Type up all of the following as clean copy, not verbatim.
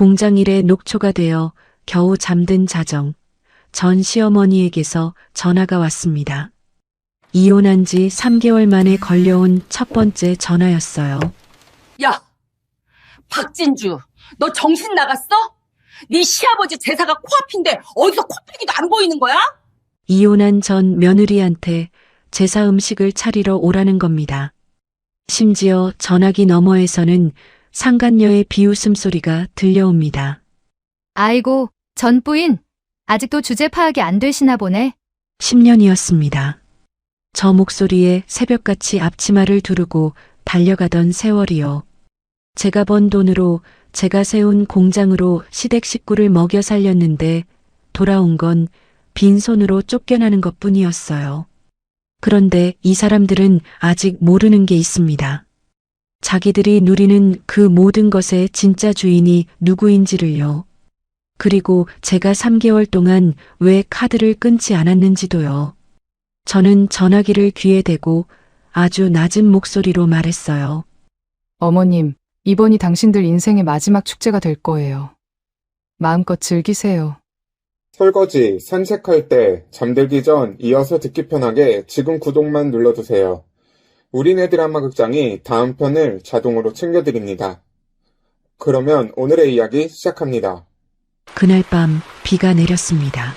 공장 일에 녹초가 되어 겨우 잠든 자정, 전 시어머니에게서 전화가 왔습니다. 이혼한 지 3개월 만에 걸려온 첫 번째 전화였어요. 야, 박진주, 너 정신 나갔어? 네 시아버지 제사가 코앞인데 어디서 코빼기도 안 보이는 거야? 이혼한 전 며느리한테 제사 음식을 차리러 오라는 겁니다. 심지어 전화기 너머에서는 상간녀의 비웃음 소리가 들려옵니다. 아이고, 전 부인, 아직도 주제 파악이 안 되시나 보네. 10년이었습니다. 저 목소리에 새벽같이 앞치마를 두르고 달려가던 세월이요. 제가 번 돈으로 제가 세운 공장으로 시댁 식구를 먹여 살렸는데 돌아온 건 빈손으로 쫓겨나는 것뿐이었어요. 그런데 이 사람들은 아직 모르는 게 있습니다. 자기들이 누리는 그 모든 것의 진짜 주인이 누구인지를요. 그리고 제가 3개월 동안 왜 카드를 끊지 않았는지도요. 저는 전화기를 귀에 대고 아주 낮은 목소리로 말했어요. 어머님, 이번이 당신들 인생의 마지막 축제가 될 거예요. 마음껏 즐기세요. 설거지, 산책할 때, 잠들기 전 이어서 듣기 편하게 지금 구독만 눌러두세요. 우리네 드라마 극장이 다음 편을 자동으로 챙겨드립니다. 그러면 오늘의 이야기 시작합니다. 그날 밤 비가 내렸습니다.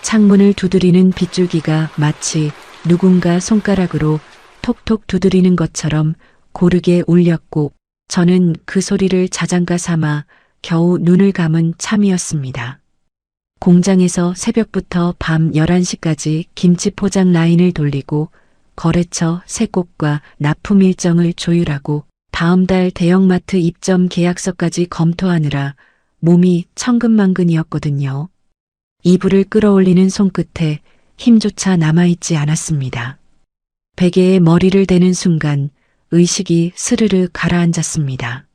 창문을 두드리는 빗줄기가 마치 누군가 손가락으로 톡톡 두드리는 것처럼 고르게 울렸고 저는 그 소리를 자장가 삼아 겨우 눈을 감은 참이었습니다. 공장에서 새벽부터 밤 11시까지 김치 포장 라인을 돌리고 거래처 세곡과 납품 일정을 조율하고 다음 달 대형마트 입점 계약서까지 검토하느라 몸이 천근만근이었거든요. 이불을 끌어올리는 손끝에 힘조차 남아있지 않았습니다. 베개에 머리를 대는 순간 의식이 스르르 가라앉았습니다.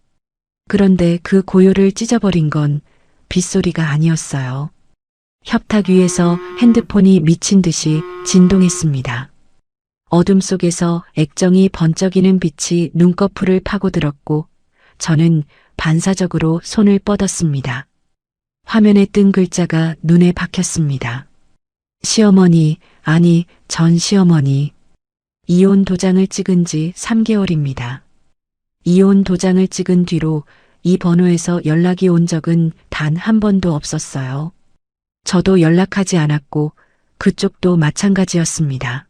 그런데 그 고요를 찢어버린 건 빗소리가 아니었어요. 협탁 위에서 핸드폰이 미친 듯이 진동했습니다. 어둠 속에서 액정이 번쩍이는 빛이 눈꺼풀을 파고들었고 저는 반사적으로 손을 뻗었습니다. 화면에 뜬 글자가 눈에 박혔습니다. 시어머니, 아니 전 시어머니. 이혼 도장을 찍은 지 3개월입니다. 이혼 도장을 찍은 뒤로 이 번호에서 연락이 온 적은 단 한 번도 없었어요. 저도 연락하지 않았고 그쪽도 마찬가지였습니다.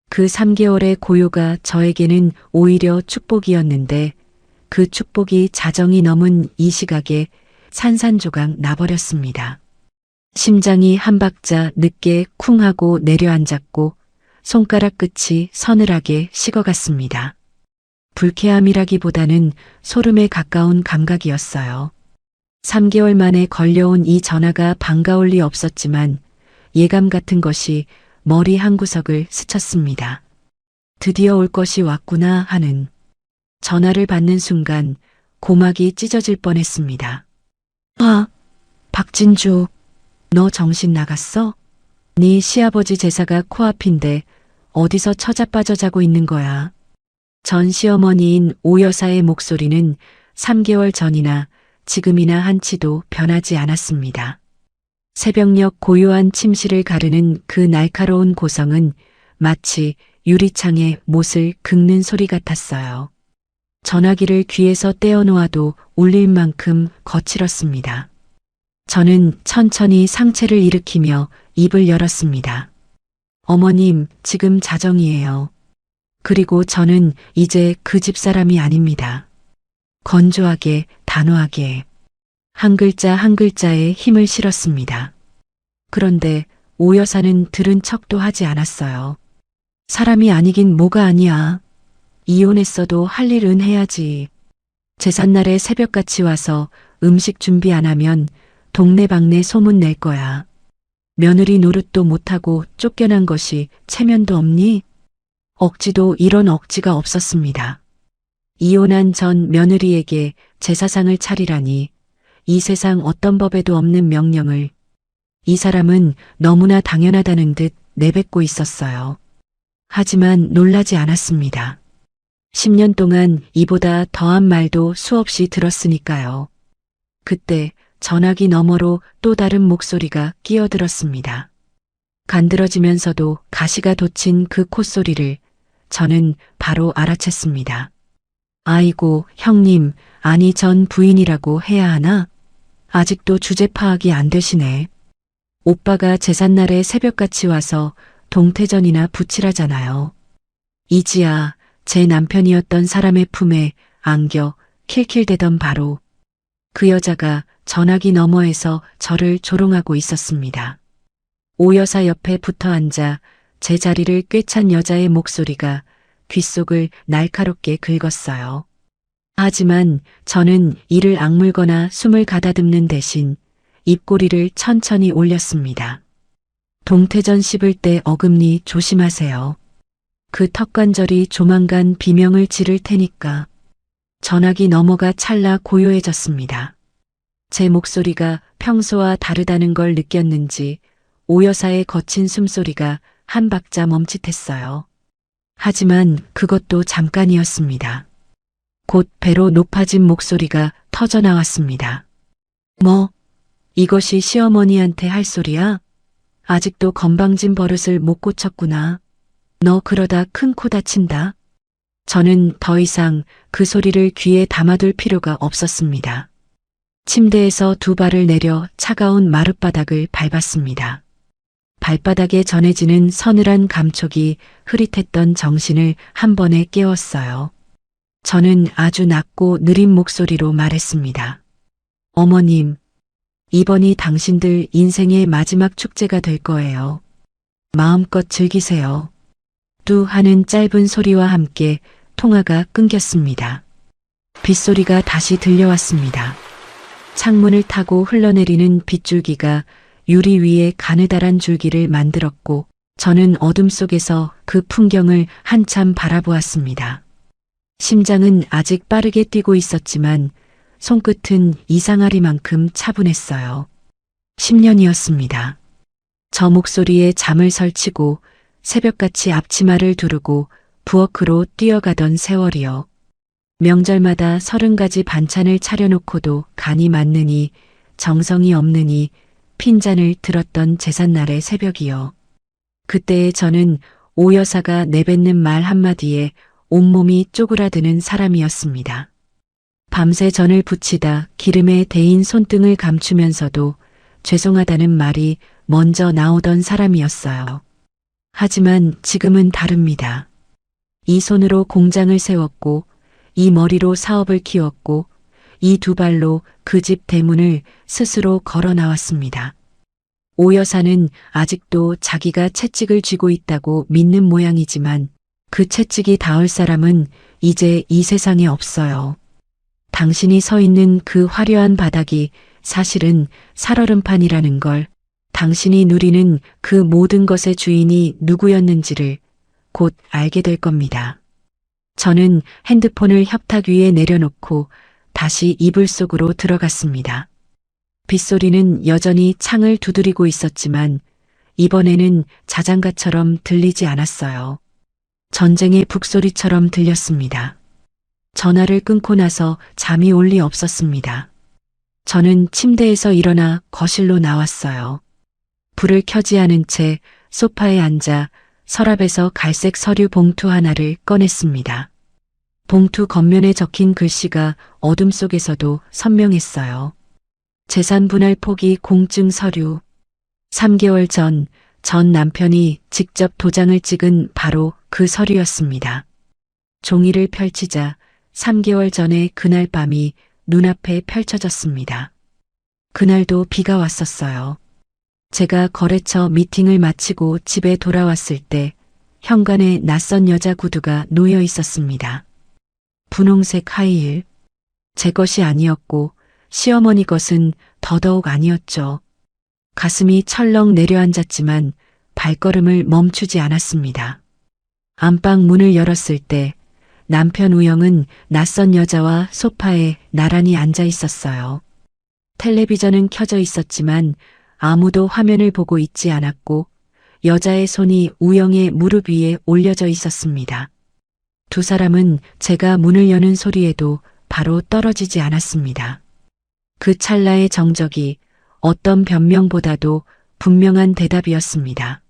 그 3개월의 고요가 저에게는 오히려 축복이었는데 그 축복이 자정이 넘은 이 시각에 산산조각 나버렸습니다. 심장이 한 박자 늦게 쿵 하고 내려앉았고 손가락 끝이 서늘하게 식어갔습니다. 불쾌함이라기보다는 소름에 가까운 감각이었어요. 3개월 만에 걸려온 이 전화가 반가울 리 없었지만 예감 같은 것이 머리 한구석을 스쳤습니다. 드디어 올 것이 왔구나 하는. 전화를 받는 순간 고막이 찢어질 뻔했습니다. 아, 박진주, 너 정신 나갔어? 네 시아버지 제사가 코앞인데 어디서 처자빠져 자고 있는 거야? 전 시어머니인 오 여사의 목소리는 3개월 전이나 지금이나 한치도 변하지 않았습니다. 새벽녘 고요한 침실을 가르는 그 날카로운 고성은 마치 유리창에 못을 긁는 소리 같았어요. 전화기를 귀에서 떼어놓아도 울릴 만큼 거칠었습니다. 저는 천천히 상체를 일으키며 입을 열었습니다. 어머님, 지금 자정이에요. 그리고 저는 이제 그 집 사람이 아닙니다. 건조하게, 단호하게, 한 글자 한 글자에 힘을 실었습니다. 그런데 오 여사는 들은 척도 하지 않았어요. 사람이 아니긴 뭐가 아니야. 이혼했어도 할 일은 해야지. 제삿날에 새벽같이 와서 음식 준비 안 하면 동네방네 소문 낼 거야. 며느리 노릇도 못하고 쫓겨난 것이 체면도 없니? 억지도 이런 억지가 없었습니다. 이혼한 전 며느리에게 제사상을 차리라니 이 세상 어떤 법에도 없는 명령을 이 사람은 너무나 당연하다는 듯 내뱉고 있었어요. 하지만 놀라지 않았습니다. 10년 동안 이보다 더한 말도 수없이 들었으니까요. 그때 전화기 너머로 또 다른 목소리가 끼어들었습니다. 간드러지면서도 가시가 돋친 그 콧소리를 저는 바로 알아챘습니다. 아이고, 형님, 아니 전 부인이라고 해야 하나? 아직도 주제 파악이 안 되시네. 오빠가 제삿날에 새벽같이 와서 동태전이나 부치라잖아요. 이지야, 제 남편이었던 사람의 품에 안겨 킬킬대던 바로 그 여자가 전화기 너머에서 저를 조롱하고 있었습니다. 오 여사 옆에 붙어 앉아 제 자리를 꿰찬 여자의 목소리가 귓속을 날카롭게 긁었어요. 하지만 저는 이를 악물거나 숨을 가다듬는 대신 입꼬리를 천천히 올렸습니다. 동태전 씹을 때 어금니 조심하세요. 그 턱관절이 조만간 비명을 지를 테니까. 전화기 너머가 찰나 고요해졌습니다. 제 목소리가 평소와 다르다는 걸 느꼈는지 오 여사의 거친 숨소리가 한 박자 멈칫했어요. 하지만 그것도 잠깐이었습니다. 곧 배로 높아진 목소리가 터져 나왔습니다. 뭐, 이것이 시어머니한테 할 소리야? 아직도 건방진 버릇을 못 고쳤구나. 너 그러다 큰 코 다친다. 저는 더 이상 그 소리를 귀에 담아둘 필요가 없었습니다. 침대에서 두 발을 내려 차가운 마룻바닥을 밟았습니다. 발바닥에 전해지는 서늘한 감촉이 흐릿했던 정신을 한 번에 깨웠어요. 저는 아주 낮고 느린 목소리로 말했습니다. 어머님, 이번이 당신들 인생의 마지막 축제가 될 거예요. 마음껏 즐기세요. 뚜 하는 짧은 소리와 함께 통화가 끊겼습니다. 빗소리가 다시 들려왔습니다. 창문을 타고 흘러내리는 빗줄기가 유리 위에 가느다란 줄기를 만들었고 저는 어둠 속에서 그 풍경을 한참 바라보았습니다. 심장은 아직 빠르게 뛰고 있었지만 손끝은 이상하리만큼 차분했어요. 10년이었습니다. 저 목소리에 잠을 설치고 새벽같이 앞치마를 두르고 부엌으로 뛰어가던 세월이요. 명절마다 30가지 반찬을 차려놓고도 간이 맞느니 정성이 없느니 핀잔을 들었던 제삿날의 새벽이요. 그때의 저는 오 여사가 내뱉는 말 한마디에 온몸이 쪼그라드는 사람이었습니다. 밤새 전을 부치다 기름에 데인 손등을 감추면서도 죄송하다는 말이 먼저 나오던 사람이었어요. 하지만 지금은 다릅니다. 이 손으로 공장을 세웠고 이 머리로 사업을 키웠고 이 두 발로 그 집 대문을 스스로 걸어 나왔습니다. 오 여사는 아직도 자기가 채찍을 쥐고 있다고 믿는 모양이지만 그 채찍이 닿을 사람은 이제 이 세상에 없어요. 당신이 서 있는 그 화려한 바닥이 사실은 살얼음판이라는 걸, 당신이 누리는 그 모든 것의 주인이 누구였는지를 곧 알게 될 겁니다. 저는 핸드폰을 협탁 위에 내려놓고 다시 이불 속으로 들어갔습니다. 빗소리는 여전히 창을 두드리고 있었지만 이번에는 자장가처럼 들리지 않았어요. 전쟁의 북소리처럼 들렸습니다. 전화를 끊고 나서 잠이 올 리 없었습니다. 저는 침대에서 일어나 거실로 나왔어요. 불을 켜지 않은 채 소파에 앉아 서랍에서 갈색 서류 봉투 하나를 꺼냈습니다. 봉투 겉면에 적힌 글씨가 어둠 속에서도 선명했어요. 재산 분할 포기 공증 서류. 3개월 전 남편이 직접 도장을 찍은 바로 그 서류였습니다. 종이를 펼치자 3개월 전의 그날 밤이 눈앞에 펼쳐졌습니다. 그날도 비가 왔었어요. 제가 거래처 미팅을 마치고 집에 돌아왔을 때 현관에 낯선 여자 구두가 놓여 있었습니다. 분홍색 하이힐. 제 것이 아니었고 시어머니 것은 더더욱 아니었죠. 가슴이 철렁 내려앉았지만 발걸음을 멈추지 않았습니다. 안방 문을 열었을 때 남편 우영은 낯선 여자와 소파에 나란히 앉아 있었어요. 텔레비전은 켜져 있었지만 아무도 화면을 보고 있지 않았고 여자의 손이 우영의 무릎 위에 올려져 있었습니다. 두 사람은 제가 문을 여는 소리에도 바로 떨어지지 않았습니다. 그 찰나의 정적이 어떤 변명보다도 분명한 대답이었습니다.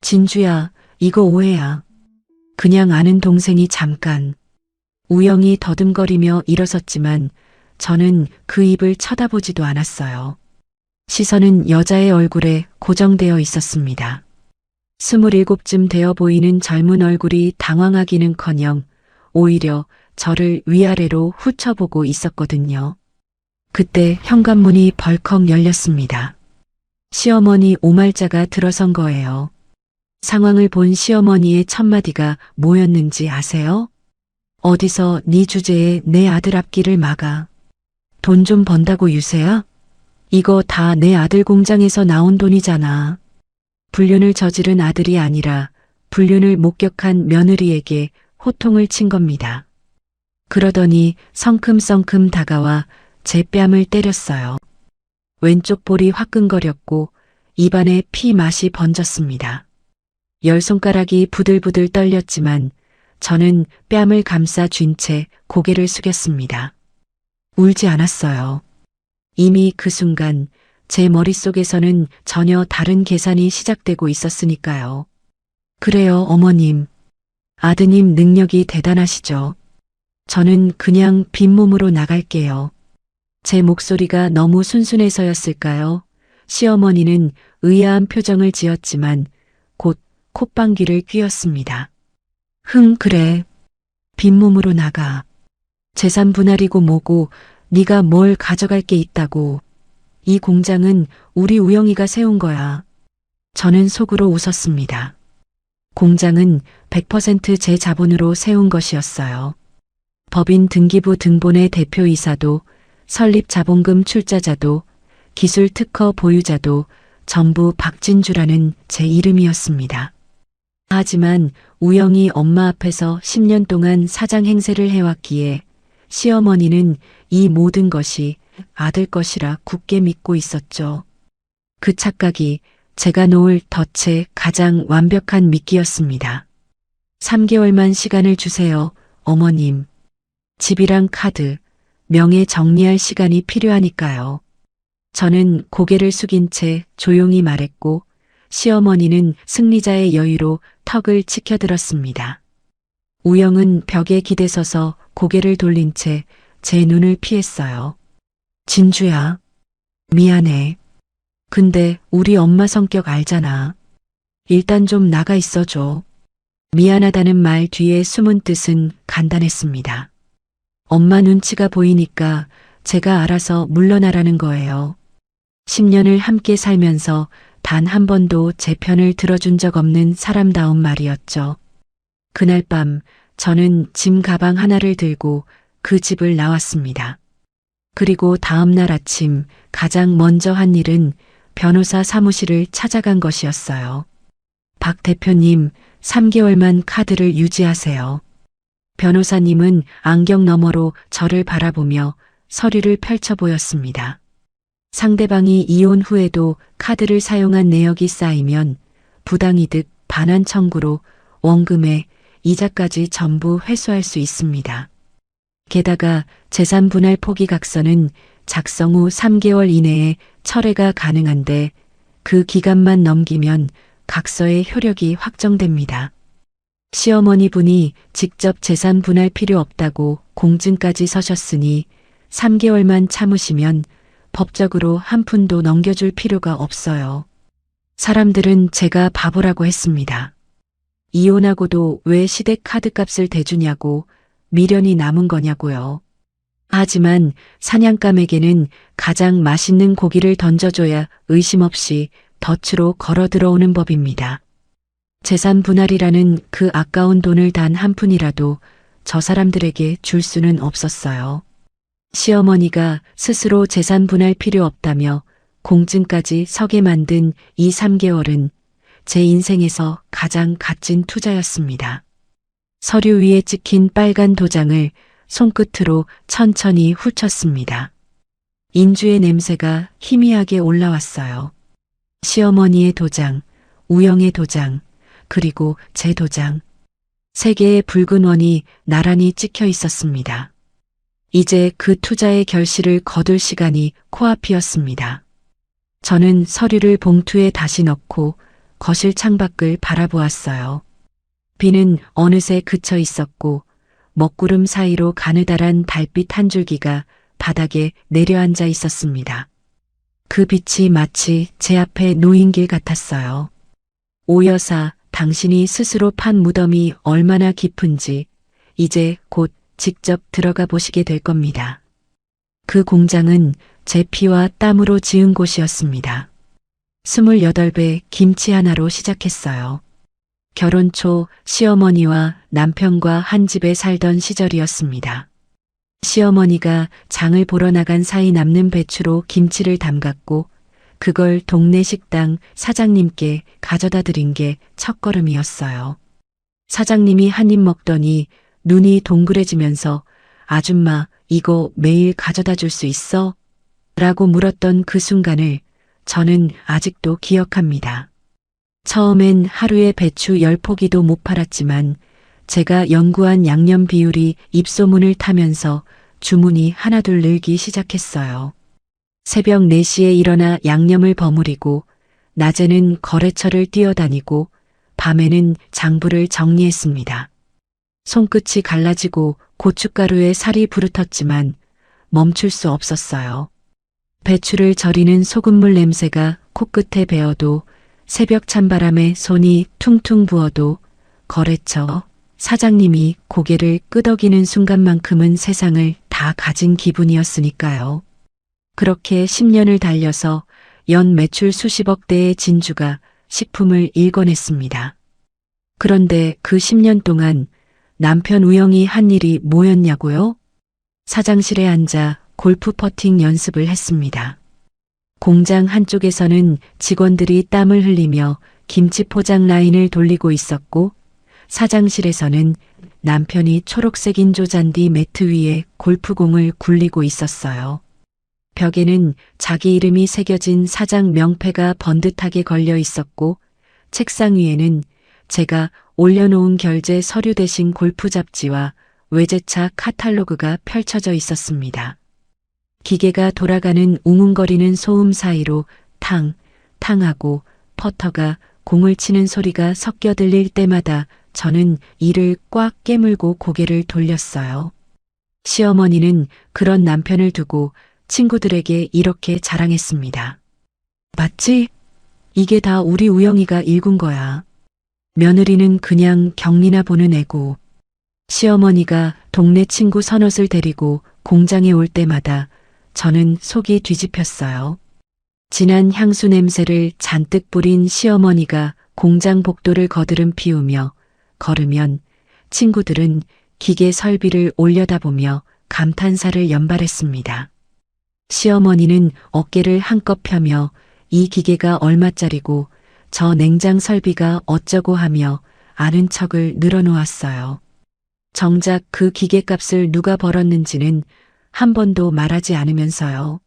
진주야, 이거 오해야. 그냥 아는 동생이 잠깐. 우영이 더듬거리며 일어섰지만 저는 그 입을 쳐다보지도 않았어요. 시선은 여자의 얼굴에 고정되어 있었습니다. 27쯤 되어 보이는 젊은 얼굴이 당황하기는커녕 오히려 저를 위아래로 훑어보고 있었거든요. 그때 현관문이 벌컥 열렸습니다. 시어머니 오말자가 들어선 거예요. 상황을 본 시어머니의 첫마디가 뭐였는지 아세요? 어디서 네 주제에 내 아들 앞길을 막아. 돈 좀 번다고 유세야? 이거 다 내 아들 공장에서 나온 돈이잖아. 불륜을 저지른 아들이 아니라 불륜을 목격한 며느리에게 호통을 친 겁니다. 그러더니 성큼성큼 다가와 제 뺨을 때렸어요. 왼쪽 볼이 화끈거렸고 입안에 피 맛이 번졌습니다. 열 손가락이 부들부들 떨렸지만 저는 뺨을 감싸 쥔 채 고개를 숙였습니다. 울지 않았어요. 이미 그 순간 제 머릿속에서는 전혀 다른 계산이 시작되고 있었으니까요. 그래요, 어머님. 아드님 능력이 대단하시죠. 저는 그냥 빈몸으로 나갈게요. 제 목소리가 너무 순순해서였을까요? 시어머니는 의아한 표정을 지었지만 곧 콧방귀를 뀌었습니다. 그래. 빈몸으로 나가. 재산 분할이고 뭐고 네가 뭘 가져갈 게 있다고. 이 공장은 우리 우영이가 세운 거야. 저는 속으로 웃었습니다. 공장은 100% 제 자본으로 세운 것이었어요. 법인 등기부 등본의 대표이사도 설립 자본금 출자자도 기술 특허 보유자도 전부 박진주라는 제 이름이었습니다. 하지만 우영이 엄마 앞에서 10년 동안 사장 행세를 해왔기에 시어머니는 이 모든 것이 아들 것이라 굳게 믿고 있었죠. 그 착각이 제가 놓을 덫의 가장 완벽한 미끼였습니다. 3개월만 시간을 주세요, 어머님. 집이랑 카드, 명예 정리할 시간이 필요하니까요. 저는 고개를 숙인 채 조용히 말했고 시어머니는 승리자의 여유로 턱을 치켜들었습니다. 우영은 벽에 기대서서 고개를 돌린 채 제 눈을 피했어요. 진주야, 미안해. 근데 우리 엄마 성격 알잖아. 일단 좀 나가 있어줘. 미안하다는 말 뒤에 숨은 뜻은 간단했습니다. 엄마 눈치가 보이니까 제가 알아서 물러나라는 거예요. 10년을 함께 살면서 단 한 번도 제 편을 들어준 적 없는 사람다운 말이었죠. 그날 밤 저는 짐 가방 하나를 들고 그 집을 나왔습니다. 그리고 다음 날 아침 가장 먼저 한 일은 변호사 사무실을 찾아간 것이었어요. 박 대표님, 3개월만 카드를 유지하세요. 변호사님은 안경 너머로 저를 바라보며 서류를 펼쳐 보였습니다. 상대방이 이혼 후에도 카드를 사용한 내역이 쌓이면 부당이득 반환 청구로 원금에 이자까지 전부 회수할 수 있습니다. 게다가 재산 분할 포기각서는 작성 후 3개월 이내에 철회가 가능한데 그 기간만 넘기면 각서의 효력이 확정됩니다. 시어머니 분이 직접 재산 분할 필요 없다고 공증까지 서셨으니 3개월만 참으시면 법적으로 한 푼도 넘겨줄 필요가 없어요. 사람들은 제가 바보라고 했습니다. 이혼하고도 왜 시댁 카드값을 대주냐고 미련이 남은 거냐고요. 하지만 사냥감에게는 가장 맛있는 고기를 던져줘야 의심 없이 덫으로 걸어 들어오는 법입니다. 재산 분할이라는 그 아까운 돈을 단 한 푼이라도 저 사람들에게 줄 수는 없었어요. 시어머니가 스스로 재산 분할 필요 없다며 공증까지 서게 만든 이 3개월은 제 인생에서 가장 값진 투자였습니다. 서류 위에 찍힌 빨간 도장을 손끝으로 천천히 훑었습니다. 인주의 냄새가 희미하게 올라왔어요. 시어머니의 도장, 우영의 도장, 그리고 제 도장. 3개의 붉은 원이 나란히 찍혀 있었습니다. 이제 그 투자의 결실을 거둘 시간이 코앞이었습니다. 저는 서류를 봉투에 다시 넣고 거실 창밖을 바라보았어요. 비는 어느새 그쳐 있었고 먹구름 사이로 가느다란 달빛 한 줄기가 바닥에 내려앉아 있었습니다. 그 빛이 마치 제 앞에 놓인 길 같았어요. 오 여사, 당신이 스스로 판 무덤이 얼마나 깊은지 이제 곧 직접 들어가 보시게 될 겁니다. 그 공장은 제 피와 땀으로 지은 곳이었습니다. 28배 김치 하나로 시작했어요. 결혼 초 시어머니와 남편과 한 집에 살던 시절이었습니다. 시어머니가 장을 보러 나간 사이 남는 배추로 김치를 담갔고 그걸 동네 식당 사장님께 가져다 드린 게 첫걸음이었어요. 사장님이 한 입 먹더니 눈이 동그래지면서 아줌마 이거 매일 가져다 줄 수 있어? 라고 물었던 그 순간을 저는 아직도 기억합니다. 처음엔 하루에 배추 10포기도 못 팔았지만 제가 연구한 양념 비율이 입소문을 타면서 주문이 하나둘 늘기 시작했어요. 새벽 4시에 일어나 양념을 버무리고 낮에는 거래처를 뛰어다니고 밤에는 장부를 정리했습니다. 손끝이 갈라지고 고춧가루에 살이 부르텄지만 멈출 수 없었어요. 배추를 절이는 소금물 냄새가 코끝에 배어도 새벽 찬바람에 손이 퉁퉁 부어도 거래처 사장님이 고개를 끄덕이는 순간만큼은 세상을 다 가진 기분이었으니까요. 그렇게 10년을 달려서 연 매출 수십억 대의 진주가 식품을 일궈냈습니다. 그런데 그 10년 동안 남편 우영이 한 일이 뭐였냐고요? 사장실에 앉아 골프 퍼팅 연습을 했습니다. 공장 한쪽에서는 직원들이 땀을 흘리며 김치 포장 라인을 돌리고 있었고 사장실에서는 남편이 초록색 인조잔디 매트 위에 골프공을 굴리고 있었어요. 벽에는 자기 이름이 새겨진 사장 명패가 번듯하게 걸려 있었고 책상 위에는 제가 올려놓은 결제 서류 대신 골프 잡지와 외제차 카탈로그가 펼쳐져 있었습니다. 기계가 돌아가는 웅웅거리는 소음 사이로 탕, 탕하고 퍼터가 공을 치는 소리가 섞여 들릴 때마다 저는 이를 꽉 깨물고 고개를 돌렸어요. 시어머니는 그런 남편을 두고 친구들에게 이렇게 자랑했습니다. 맞지? 이게 다 우리 우영이가 일군 거야. 며느리는 그냥 격리나 보는 애고. 시어머니가 동네 친구 서넛을 데리고 공장에 올 때마다 저는 속이 뒤집혔어요. 진한 향수 냄새를 잔뜩 뿌린 시어머니가 공장 복도를 거드름 피우며 걸으면 친구들은 기계 설비를 올려다보며 감탄사를 연발했습니다. 시어머니는 어깨를 한껏 펴며 이 기계가 얼마짜리고 저 냉장 설비가 어쩌고 하며 아는 척을 늘어놓았어요. 정작 그 기계값을 누가 벌었는지는 한 번도 말하지 않으면서요.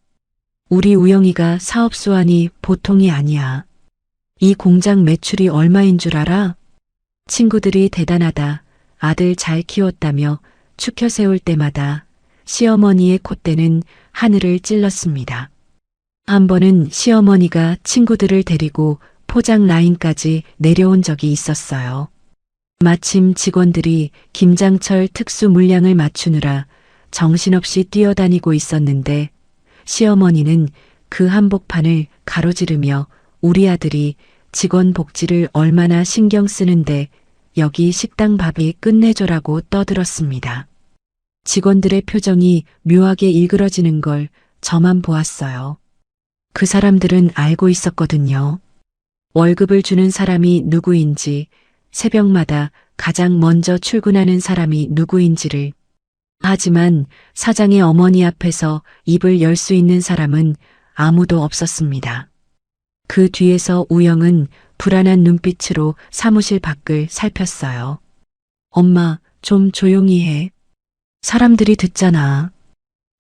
우리 우영이가 사업수완이 보통이 아니야. 이 공장 매출이 얼마인 줄 알아? 친구들이 대단하다, 아들 잘 키웠다며 추켜 세울 때마다 시어머니의 콧대는 하늘을 찔렀습니다. 한 번은 시어머니가 친구들을 데리고 포장 라인까지 내려온 적이 있었어요. 마침 직원들이 김장철 특수 물량을 맞추느라 정신없이 뛰어다니고 있었는데 시어머니는 그 한복판을 가로지르며 우리 아들이 직원 복지를 얼마나 신경 쓰는데 여기 식당 밥이 끝내줘라고 떠들었습니다. 직원들의 표정이 묘하게 일그러지는 걸 저만 보았어요. 그 사람들은 알고 있었거든요. 월급을 주는 사람이 누구인지, 새벽마다 가장 먼저 출근하는 사람이 누구인지를. 하지만 사장의 어머니 앞에서 입을 열 수 있는 사람은 아무도 없었습니다. 그 뒤에서 우영은 불안한 눈빛으로 사무실 밖을 살폈어요. 엄마, 좀 조용히 해. 사람들이 듣잖아.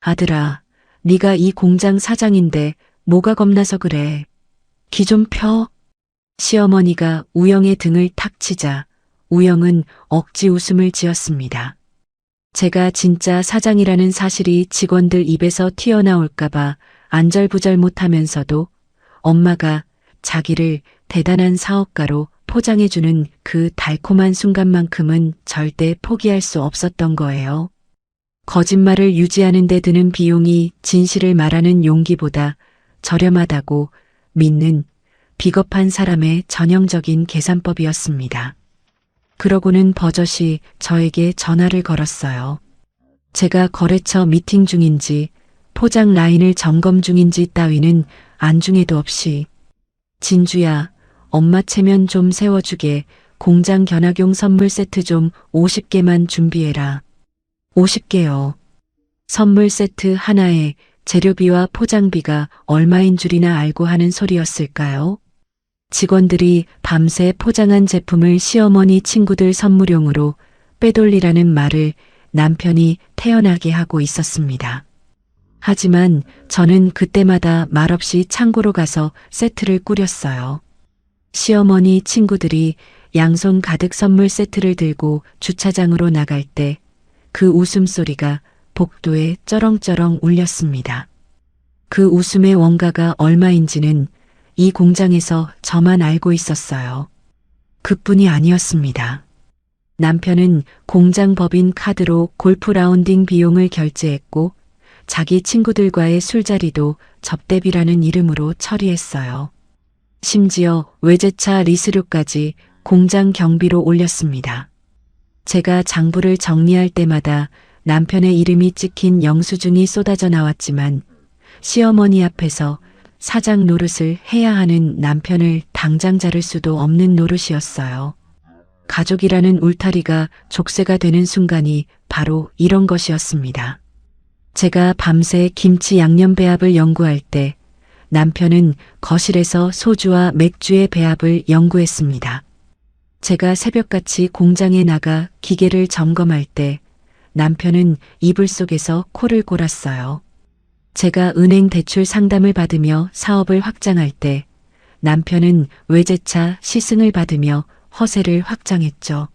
아들아, 네가 이 공장 사장인데 뭐가 겁나서 그래. 귀 좀 펴. 시어머니가 우영의 등을 탁 치자 우영은 억지 웃음을 지었습니다. 제가 진짜 사장이라는 사실이 직원들 입에서 튀어나올까봐 안절부절 못하면서도 엄마가 자기를 대단한 사업가로 포장해주는 그 달콤한 순간만큼은 절대 포기할 수 없었던 거예요. 거짓말을 유지하는 데 드는 비용이 진실을 말하는 용기보다 저렴하다고 믿는 비겁한 사람의 전형적인 계산법이었습니다. 그러고는 버젓이 저에게 전화를 걸었어요. 제가 거래처 미팅 중인지 포장 라인을 점검 중인지 따위는 안중에도 없이 진주야, 엄마 체면 좀 세워주게 공장 견학용 선물 세트 좀 50개만 준비해라. 50개요. 선물 세트 하나에 재료비와 포장비가 얼마인 줄이나 알고 하는 소리였을까요? 직원들이 밤새 포장한 제품을 시어머니 친구들 선물용으로 빼돌리라는 말을 남편이 태연하게 하고 있었습니다. 하지만 저는 그때마다 말없이 창고로 가서 세트를 꾸렸어요. 시어머니 친구들이 양손 가득 선물 세트를 들고 주차장으로 나갈 때 그 웃음소리가 복도에 쩌렁쩌렁 울렸습니다. 그 웃음의 원가가 얼마인지는 이 공장에서 저만 알고 있었어요. 그뿐이 아니었습니다. 남편은 공장 법인 카드로 골프 라운딩 비용을 결제했고 자기 친구들과의 술자리도 접대비라는 이름으로 처리했어요. 심지어 외제차 리스료까지 공장 경비로 올렸습니다. 제가 장부를 정리할 때마다 남편의 이름이 찍힌 영수증이 쏟아져 나왔지만 시어머니 앞에서 사장 노릇을 해야 하는 남편을 당장 자를 수도 없는 노릇이었어요. 가족이라는 울타리가 족쇄가 되는 순간이 바로 이런 것이었습니다. 제가 밤새 김치 양념 배합을 연구할 때 남편은 거실에서 소주와 맥주의 배합을 연구했습니다. 제가 새벽같이 공장에 나가 기계를 점검할 때 남편은 이불 속에서 코를 골았어요. 제가 은행 대출 상담을 받으며 사업을 확장할 때 남편은 외제차 시승을 받으며 허세를 확장했죠.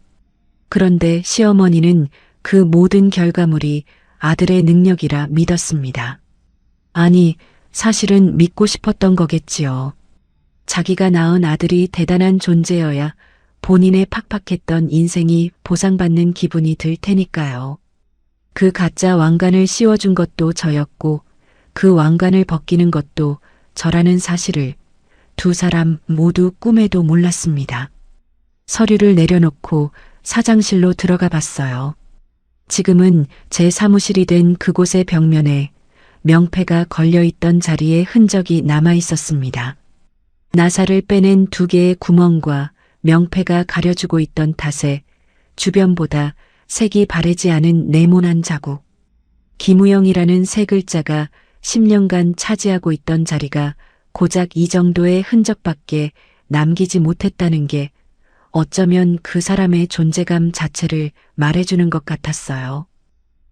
그런데 시어머니는 그 모든 결과물이 아들의 능력이라 믿었습니다. 아니, 사실은 믿고 싶었던 거겠지요. 자기가 낳은 아들이 대단한 존재여야 본인의 팍팍했던 인생이 보상받는 기분이 들 테니까요. 그 가짜 왕관을 씌워준 것도 저였고 그 왕관을 벗기는 것도 저라는 사실을 두 사람 모두 꿈에도 몰랐습니다. 서류를 내려놓고 사장실로 들어가 봤어요. 지금은 제 사무실이 된 그곳의 벽면에 명패가 걸려있던 자리에 흔적이 남아 있었습니다. 나사를 빼낸 2개의 구멍과 명패가 가려주고 있던 탓에 주변보다 색이 바래지 않은 네모난 자국. 김우영이라는 세 글자가 10년간 차지하고 있던 자리가 고작 이 정도의 흔적밖에 남기지 못했다는 게 어쩌면 그 사람의 존재감 자체를 말해주는 것 같았어요.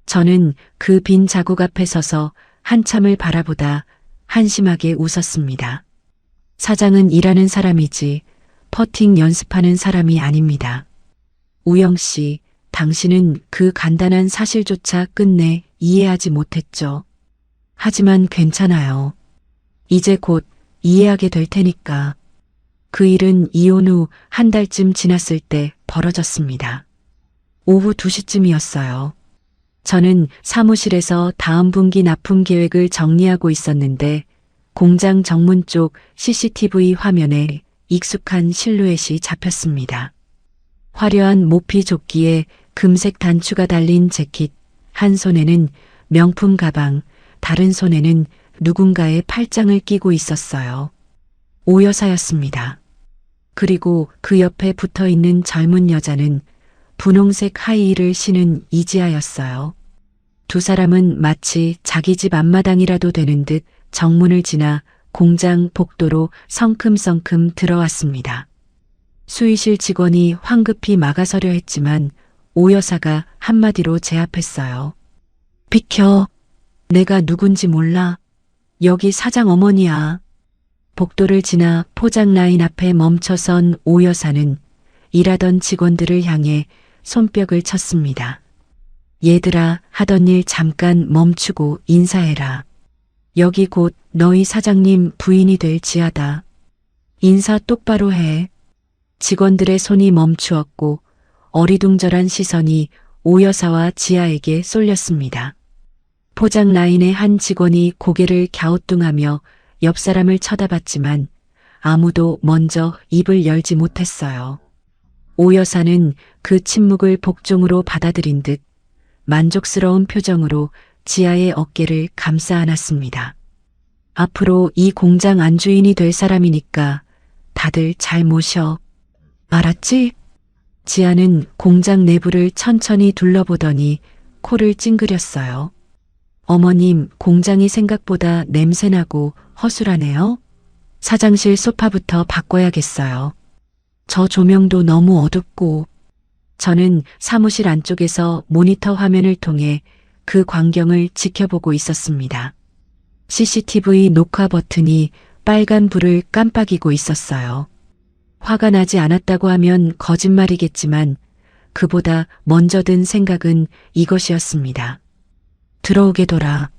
저는 그 빈 자국 앞에 서서 한참을 바라보다 한심하게 웃었습니다. 사장은 일하는 사람이지 퍼팅 연습하는 사람이 아닙니다. 우영 씨, 당신은 그 간단한 사실조차 끝내 이해하지 못했죠. 하지만 괜찮아요. 이제 곧 이해하게 될 테니까. 그 일은 이혼 후 한 달쯤 지났을 때 벌어졌습니다. 오후 2시쯤이었어요. 저는 사무실에서 다음 분기 납품 계획을 정리하고 있었는데 공장 정문 쪽 CCTV 화면에 익숙한 실루엣이 잡혔습니다. 화려한 모피 조끼에 금색 단추가 달린 재킷, 한 손에는 명품 가방, 다른 손에는 누군가의 팔짱을 끼고 있었어요. 오 여사였습니다. 그리고 그 옆에 붙어 있는 젊은 여자는 분홍색 하이힐을 신은 이지아였어요. 두 사람은 마치 자기 집 앞마당이라도 되는 듯 정문을 지나 공장 복도로 성큼성큼 들어왔습니다. 수의실 직원이 황급히 막아서려 했지만 오 여사가 한마디로 제압했어요. 비켜. 내가 누군지 몰라. 여기 사장 어머니야. 복도를 지나 포장 라인 앞에 멈춰선 오 여사는 일하던 직원들을 향해 손뼉을 쳤습니다. 얘들아, 하던 일 잠깐 멈추고 인사해라. 여기 곧 너희 사장님 부인이 될 지아다. 인사 똑바로 해. 직원들의 손이 멈추었고 어리둥절한 시선이 오 여사와 지아에게 쏠렸습니다. 포장 라인의 한 직원이 고개를 갸우뚱하며 옆 사람을 쳐다봤지만 아무도 먼저 입을 열지 못했어요. 오 여사는 그 침묵을 복종으로 받아들인 듯 만족스러운 표정으로 지아의 어깨를 감싸 안았습니다. 앞으로 이 공장 안주인이 될 사람이니까 다들 잘 모셔. 알았지? 지아는 공장 내부를 천천히 둘러보더니 코를 찡그렸어요. 어머님, 공장이 생각보다 냄새나고 허술하네요. 사장실 소파부터 바꿔야겠어요. 저 조명도 너무 어둡고. 저는 사무실 안쪽에서 모니터 화면을 통해 그 광경을 지켜보고 있었습니다. CCTV 녹화 버튼이 빨간 불을 깜빡이고 있었어요. 화가 나지 않았다고 하면 거짓말이겠지만 그보다 먼저 든 생각은 이것이었습니다. 들어오게 둬라.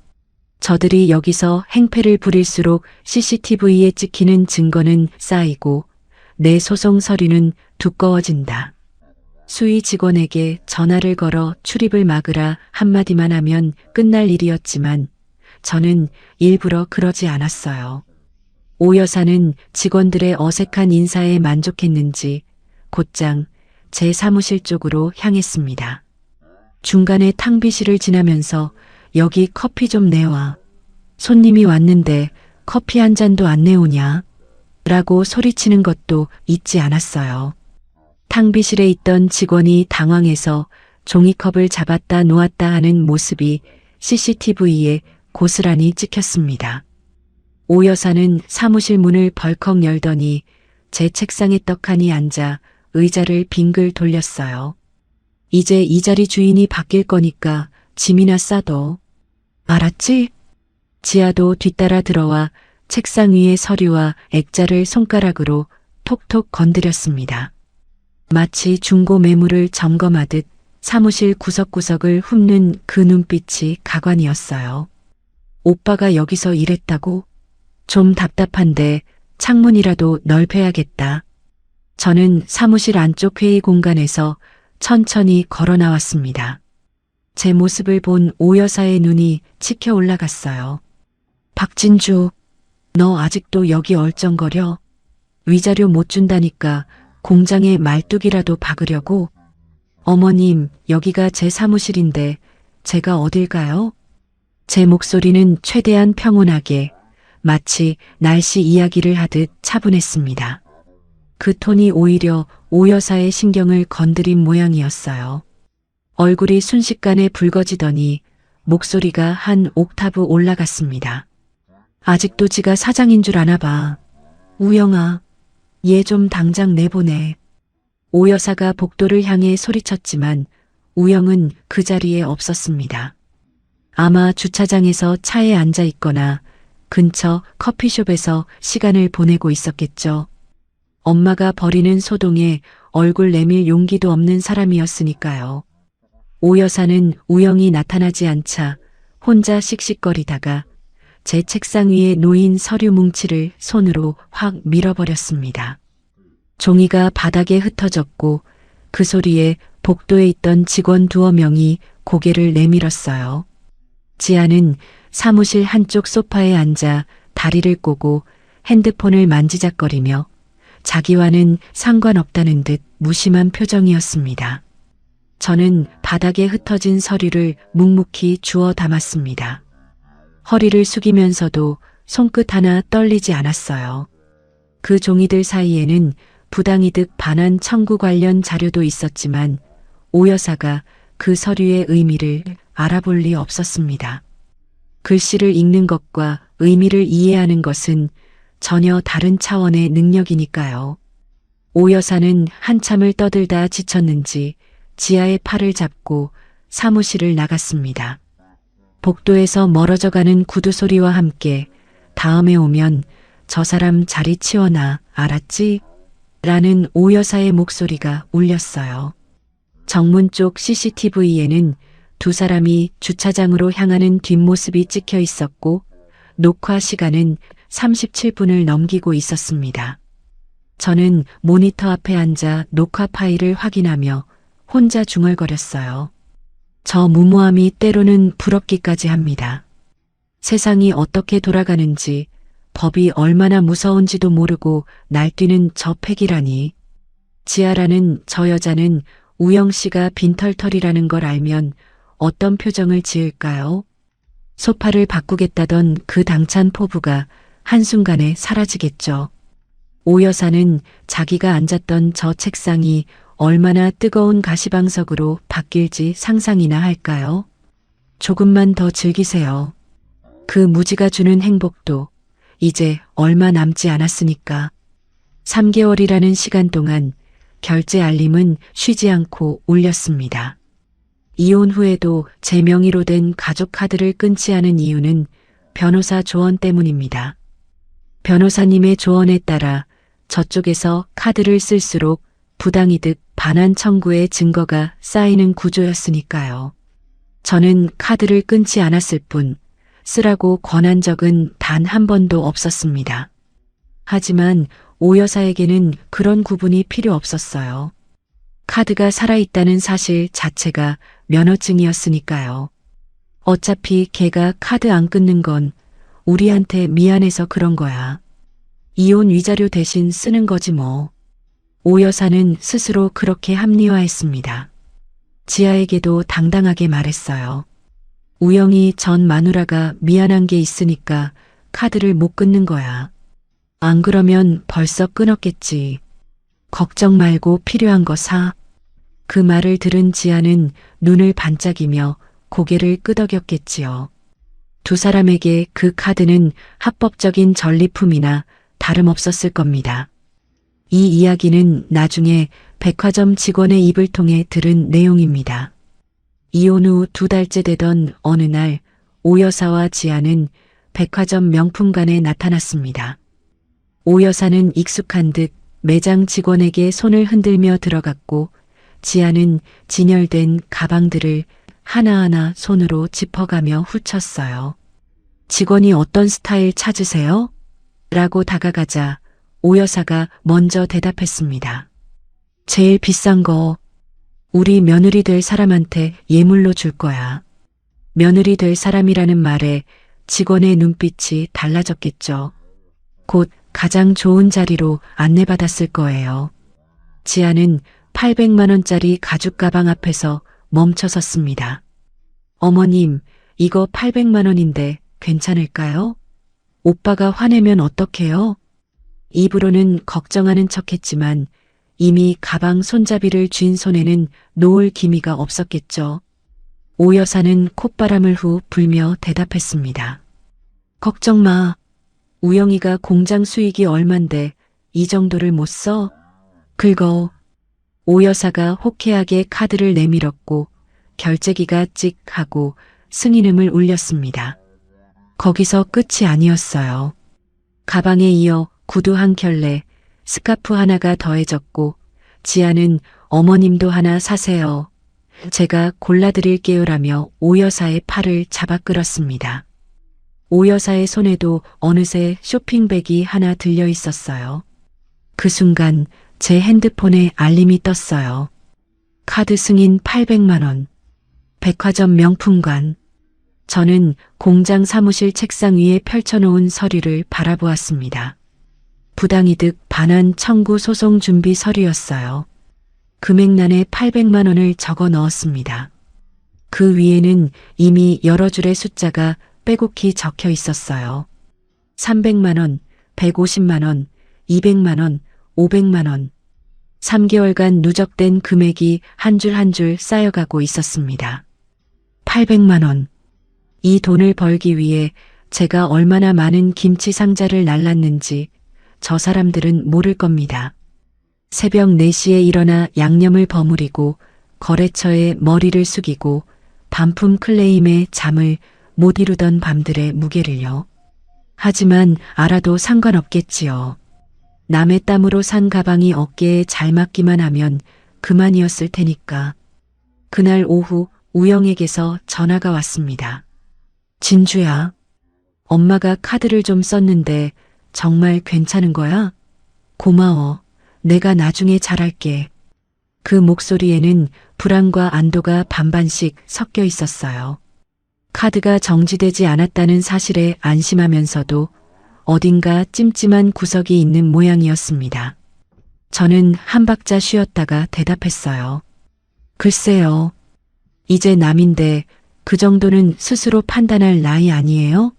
저들이 여기서 행패를 부릴수록 CCTV에 찍히는 증거는 쌓이고 내 소송 서류는 두꺼워진다. 수의 직원에게 전화를 걸어 출입을 막으라 한마디만 하면 끝날 일이었지만 저는 일부러 그러지 않았어요. 오 여사는 직원들의 어색한 인사에 만족했는지 곧장 제 사무실 쪽으로 향했습니다. 중간에 탕비실을 지나면서 여기 커피 좀 내와. 손님이 왔는데 커피 한 잔도 안 내오냐? 라고 소리치는 것도 잊지 않았어요. 탕비실에 있던 직원이 당황해서 종이컵을 잡았다 놓았다 하는 모습이 CCTV에 고스란히 찍혔습니다. 오 여사는 사무실 문을 벌컥 열더니 제 책상에 떡하니 앉아 의자를 빙글 돌렸어요. 이제 이 자리 주인이 바뀔 거니까 짐이나 싸둬. 알았지? 지아도 뒤따라 들어와 책상 위의 서류와 액자를 손가락으로 톡톡 건드렸습니다. 마치 중고 매물을 점검하듯 사무실 구석구석을 훑는 그 눈빛이 가관이었어요. 오빠가 여기서 일했다고? 좀 답답한데 창문이라도 넓혀야겠다. 저는 사무실 안쪽 회의 공간에서 천천히 걸어 나왔습니다. 제 모습을 본 오 여사의 눈이 치켜 올라갔어요. 박진주, 너 아직도 여기 얼쩡거려? 위자료 못 준다니까 공장에 말뚝이라도 박으려고? 어머님, 여기가 제 사무실인데 제가 어딜 가요? 제 목소리는 최대한 평온하게 마치 날씨 이야기를 하듯 차분했습니다. 그 톤이 오히려 오 여사의 신경을 건드린 모양이었어요. 얼굴이 순식간에 붉어지더니 목소리가 한 옥타브 올라갔습니다. 아직도 지가 사장인 줄 아나 봐. 우영아, 얘 좀 당장 내보내. 오 여사가 복도를 향해 소리쳤지만 우영은 그 자리에 없었습니다. 아마 주차장에서 차에 앉아 있거나 근처 커피숍에서 시간을 보내고 있었겠죠. 엄마가 버리는 소동에 얼굴 내밀 용기도 없는 사람이었으니까요. 오 여사는 우영이 나타나지 않자 혼자 씩씩거리다가 제 책상 위에 놓인 서류 뭉치를 손으로 확 밀어버렸습니다. 종이가 바닥에 흩어졌고 그 소리에 복도에 있던 직원 두어 명이 고개를 내밀었어요. 지아는 사무실 한쪽 소파에 앉아 다리를 꼬고 핸드폰을 만지작거리며 자기와는 상관없다는 듯 무심한 표정이었습니다. 저는 바닥에 흩어진 서류를 묵묵히 주워 담았습니다. 허리를 숙이면서도 손끝 하나 떨리지 않았어요. 그 종이들 사이에는 부당이득 반환 청구 관련 자료도 있었지만 오 여사가 그 서류의 의미를 알아볼 리 없었습니다. 글씨를 읽는 것과 의미를 이해하는 것은 전혀 다른 차원의 능력이니까요. 오 여사는 한참을 떠들다 지쳤는지 지아의 팔을 잡고 사무실을 나갔습니다. 복도에서 멀어져가는 구두 소리와 함께 다음에 오면 저 사람 자리 치워놔, 알았지? 라는 오 여사의 목소리가 울렸어요. 정문 쪽 CCTV에는 두 사람이 주차장으로 향하는 뒷모습이 찍혀 있었고 녹화 시간은 37분을 넘기고 있었습니다. 저는 모니터 앞에 앉아 녹화 파일을 확인하며 혼자 중얼거렸어요. 저 무모함이 때로는 부럽기까지 합니다. 세상이 어떻게 돌아가는지, 법이 얼마나 무서운지도 모르고 날뛰는 저 패기라니. 지아라는 저 여자는 우영 씨가 빈털털이라는 걸 알면 어떤 표정을 지을까요? 소파를 바꾸겠다던 그 당찬 포부가 한순간에 사라지겠죠. 오 여사는 자기가 앉았던 저 책상이 얼마나 뜨거운 가시방석으로 바뀔지 상상이나 할까요? 조금만 더 즐기세요. 그 무지가 주는 행복도 이제 얼마 남지 않았으니까. 3개월이라는 시간 동안 결제 알림은 쉬지 않고 울렸습니다. 이혼 후에도 제 명의로 된 가족 카드를 끊지 않은 이유는 변호사 조언 때문입니다. 변호사님의 조언에 따라 저쪽에서 카드를 쓸수록 부당이득 반환 청구의 증거가 쌓이는 구조였으니까요. 저는 카드를 끊지 않았을 뿐 쓰라고 권한 적은 단 한 번도 없었습니다. 하지만 오 여사에게는 그런 구분이 필요 없었어요. 카드가 살아있다는 사실 자체가 면허증이었으니까요. 어차피 걔가 카드 안 끊는 건 우리한테 미안해서 그런 거야. 이혼 위자료 대신 쓰는 거지 뭐. 오 여사는 스스로 그렇게 합리화했습니다. 지아에게도 당당하게 말했어요. 우영이 전 마누라가 미안한 게 있으니까 카드를 못 끊는 거야. 안 그러면 벌써 끊었겠지. 걱정 말고 필요한 거 사. 그 말을 들은 지아는 눈을 반짝이며 고개를 끄덕였겠지요. 두 사람에게 그 카드는 합법적인 전리품이나 다름없었을 겁니다. 이 이야기는 나중에 백화점 직원의 입을 통해 들은 내용입니다. 이혼 후 2달째 되던 어느 날 오 여사와 지아는 백화점 명품관에 나타났습니다. 오 여사는 익숙한 듯 매장 직원에게 손을 흔들며 들어갔고 지아는 진열된 가방들을 하나하나 손으로 짚어가며 훑었어요. 직원이 어떤 스타일 찾으세요? 라고 다가가자 오 여사가 먼저 대답했습니다. 제일 비싼 거 우리 며느리 될 사람한테 예물로 줄 거야. 며느리 될 사람이라는 말에 직원의 눈빛이 달라졌겠죠. 곧 가장 좋은 자리로 안내받았을 거예요. 지아는 800만 원짜리 가죽 가방 앞에서 멈춰섰습니다. 어머님, 이거 800만 원인데 괜찮을까요? 오빠가 화내면 어떡해요? 입으로는 걱정하는 척했지만 이미 가방 손잡이를 쥔 손에는 놓을 기미가 없었겠죠. 오 여사는 콧바람을 후 불며 대답했습니다. 걱정 마. 우영이가 공장 수익이 얼만데 이 정도를 못 써? 긁어. 오 여사가 호쾌하게 카드를 내밀었고 결제기가 찍 하고 승인음을 울렸습니다. 거기서 끝이 아니었어요. 가방에 이어 구두 한 켤레, 스카프 하나가 더해졌고 지아는 어머님도 하나 사세요. 제가 골라드릴게요라며 오 여사의 팔을 잡아 끌었습니다. 오 여사의 손에도 어느새 쇼핑백이 하나 들려 있었어요. 그 순간 제 핸드폰에 알림이 떴어요. 카드 승인 800만 원. 백화점 명품관. 저는 공장 사무실 책상 위에 펼쳐놓은 서류를 바라보았습니다. 부당이득 반환 청구 소송 준비 서류였어요. 금액란에 800만 원을 적어 넣었습니다. 그 위에는 이미 여러 줄의 숫자가 빼곡히 적혀 있었어요. 300만 원, 150만 원, 200만 원, 500만 원. 3개월간 누적된 금액이 한 줄 한 줄 쌓여가고 있었습니다. 800만 원. 이 돈을 벌기 위해 제가 얼마나 많은 김치 상자를 날랐는지 저 사람들은 모를 겁니다. 새벽 4시에 일어나 양념을 버무리고 거래처에 머리를 숙이고 반품 클레임에 잠을 못 이루던 밤들의 무게를요. 하지만 알아도 상관없겠지요. 남의 땀으로 산 가방이 어깨에 잘 맞기만 하면 그만이었을 테니까. 그날 오후 우영에게서 전화가 왔습니다. 진주야, 엄마가 카드를 좀 썼는데 정말 괜찮은 거야? 고마워. 내가 나중에 잘할게. 그 목소리에는 불안과 안도가 반반씩 섞여 있었어요. 카드가 정지되지 않았다는 사실에 안심하면서도 어딘가 찜찜한 구석이 있는 모양이었습니다. 저는 한 박자 쉬었다가 대답했어요. 글쎄요. 이제 남인데 그 정도는 스스로 판단할 나이 아니에요?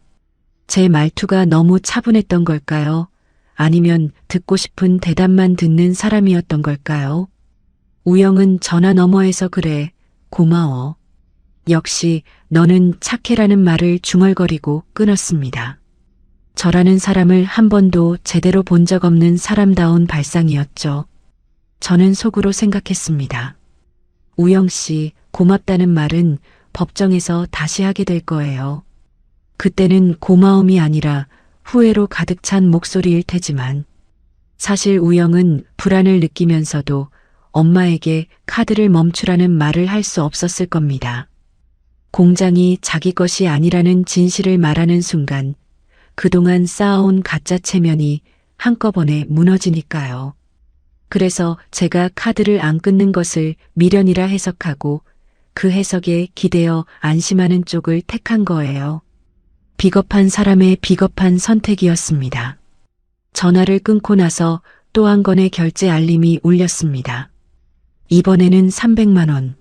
제 말투가 너무 차분했던 걸까요? 아니면 듣고 싶은 대답만 듣는 사람이었던 걸까요? 우영은 전화 너머에서 그래. 고마워. 역시 너는 착해라는 말을 중얼거리고 끊었습니다. 저라는 사람을 한 번도 제대로 본 적 없는 사람다운 발상이었죠. 저는 속으로 생각했습니다. 우영 씨, 고맙다는 말은 법정에서 다시 하게 될 거예요. 그때는 고마움이 아니라 후회로 가득 찬 목소리일 테지만 사실 우영은 불안을 느끼면서도 엄마에게 카드를 멈추라는 말을 할 수 없었을 겁니다. 공장이 자기 것이 아니라는 진실을 말하는 순간 그동안 쌓아온 가짜 체면이 한꺼번에 무너지니까요. 그래서 제가 카드를 안 끊는 것을 미련이라 해석하고 그 해석에 기대어 안심하는 쪽을 택한 거예요. 비겁한 사람의 비겁한 선택이었습니다. 전화를 끊고 나서 또 한 건의 결제 알림이 울렸습니다. 이번에는 300만 원.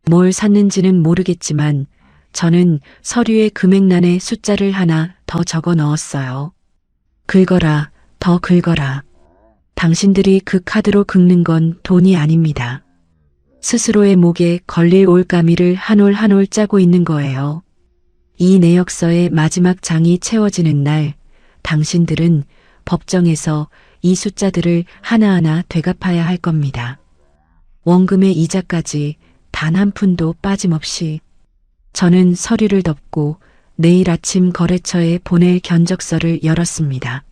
뭘 샀는지는 모르겠지만 저는 서류의 금액란에 숫자를 하나 더 적어 넣었어요. 긁어라, 더 긁어라. 당신들이 그 카드로 긁는 건 돈이 아닙니다. 스스로의 목에 걸릴 올가미를 한 올 한 올 짜고 있는 거예요. 이 내역서의 마지막 장이 채워지는 날, 당신들은 법정에서 이 숫자들을 하나하나 되갚아야 할 겁니다. 원금의 이자까지 단 한 푼도 빠짐없이. 저는 서류를 덮고 내일 아침 거래처에 보낼 견적서를 열었습니다.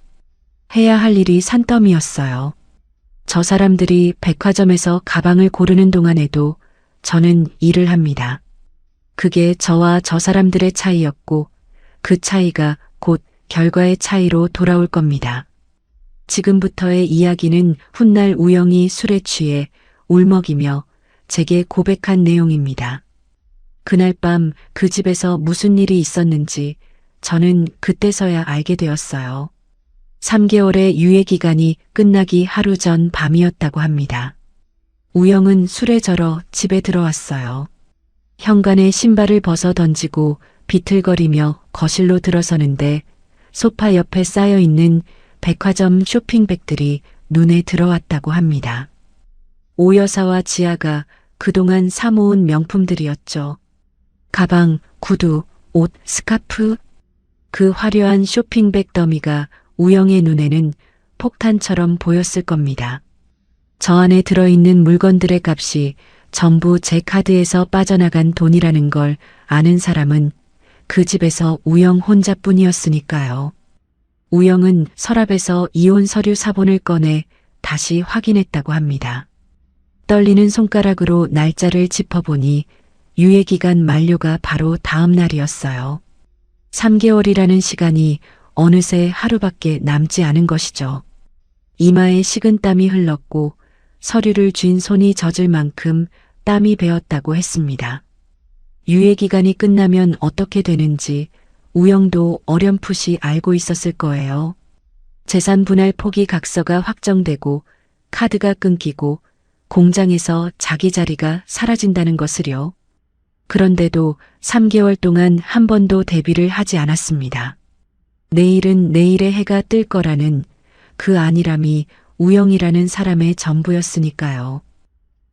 해야 할 일이 산더미였어요. 저 사람들이 백화점에서 가방을 고르는 동안에도 저는 일을 합니다. 그게 저와 저 사람들의 차이였고 그 차이가 곧 결과의 차이로 돌아올 겁니다. 지금부터의 이야기는 훗날 우영이 술에 취해 울먹이며 제게 고백한 내용입니다. 그날 밤 그 집에서 무슨 일이 있었는지 저는 그때서야 알게 되었어요. 3개월의 유예 기간이 끝나기 하루 전 밤이었다고 합니다. 우영은 술에 절어 집에 들어왔어요. 현관에 신발을 벗어 던지고 비틀거리며 거실로 들어서는데 소파 옆에 쌓여있는 백화점 쇼핑백들이 눈에 들어왔다고 합니다. 오 여사와 지아가 그동안 사모은 명품들이었죠. 가방, 구두, 옷, 스카프. 그 화려한 쇼핑백 더미가 우영의 눈에는 폭탄처럼 보였을 겁니다. 저 안에 들어있는 물건들의 값이 전부 제 카드에서 빠져나간 돈이라는 걸 아는 사람은 그 집에서 우영 혼자뿐이었으니까요. 우영은 서랍에서 이혼 서류 사본을 꺼내 다시 확인했다고 합니다. 떨리는 손가락으로 날짜를 짚어보니 유예기간 만료가 바로 다음 날이었어요. 3개월이라는 시간이 어느새 하루밖에 남지 않은 것이죠. 이마에 식은땀이 흘렀고 서류를 쥔 손이 젖을 만큼 땀이 배었다고 했습니다. 유예기간이 끝나면 어떻게 되는지 우영도 어렴풋이 알고 있었을 거예요. 재산 분할 포기 각서가 확정되고 카드가 끊기고 공장에서 자기 자리가 사라진다는 것을요. 그런데도 3개월 동안 한 번도 대비를 하지 않았습니다. 내일은 내일의 해가 뜰 거라는 그 안일함이 우영이라는 사람의 전부였으니까요.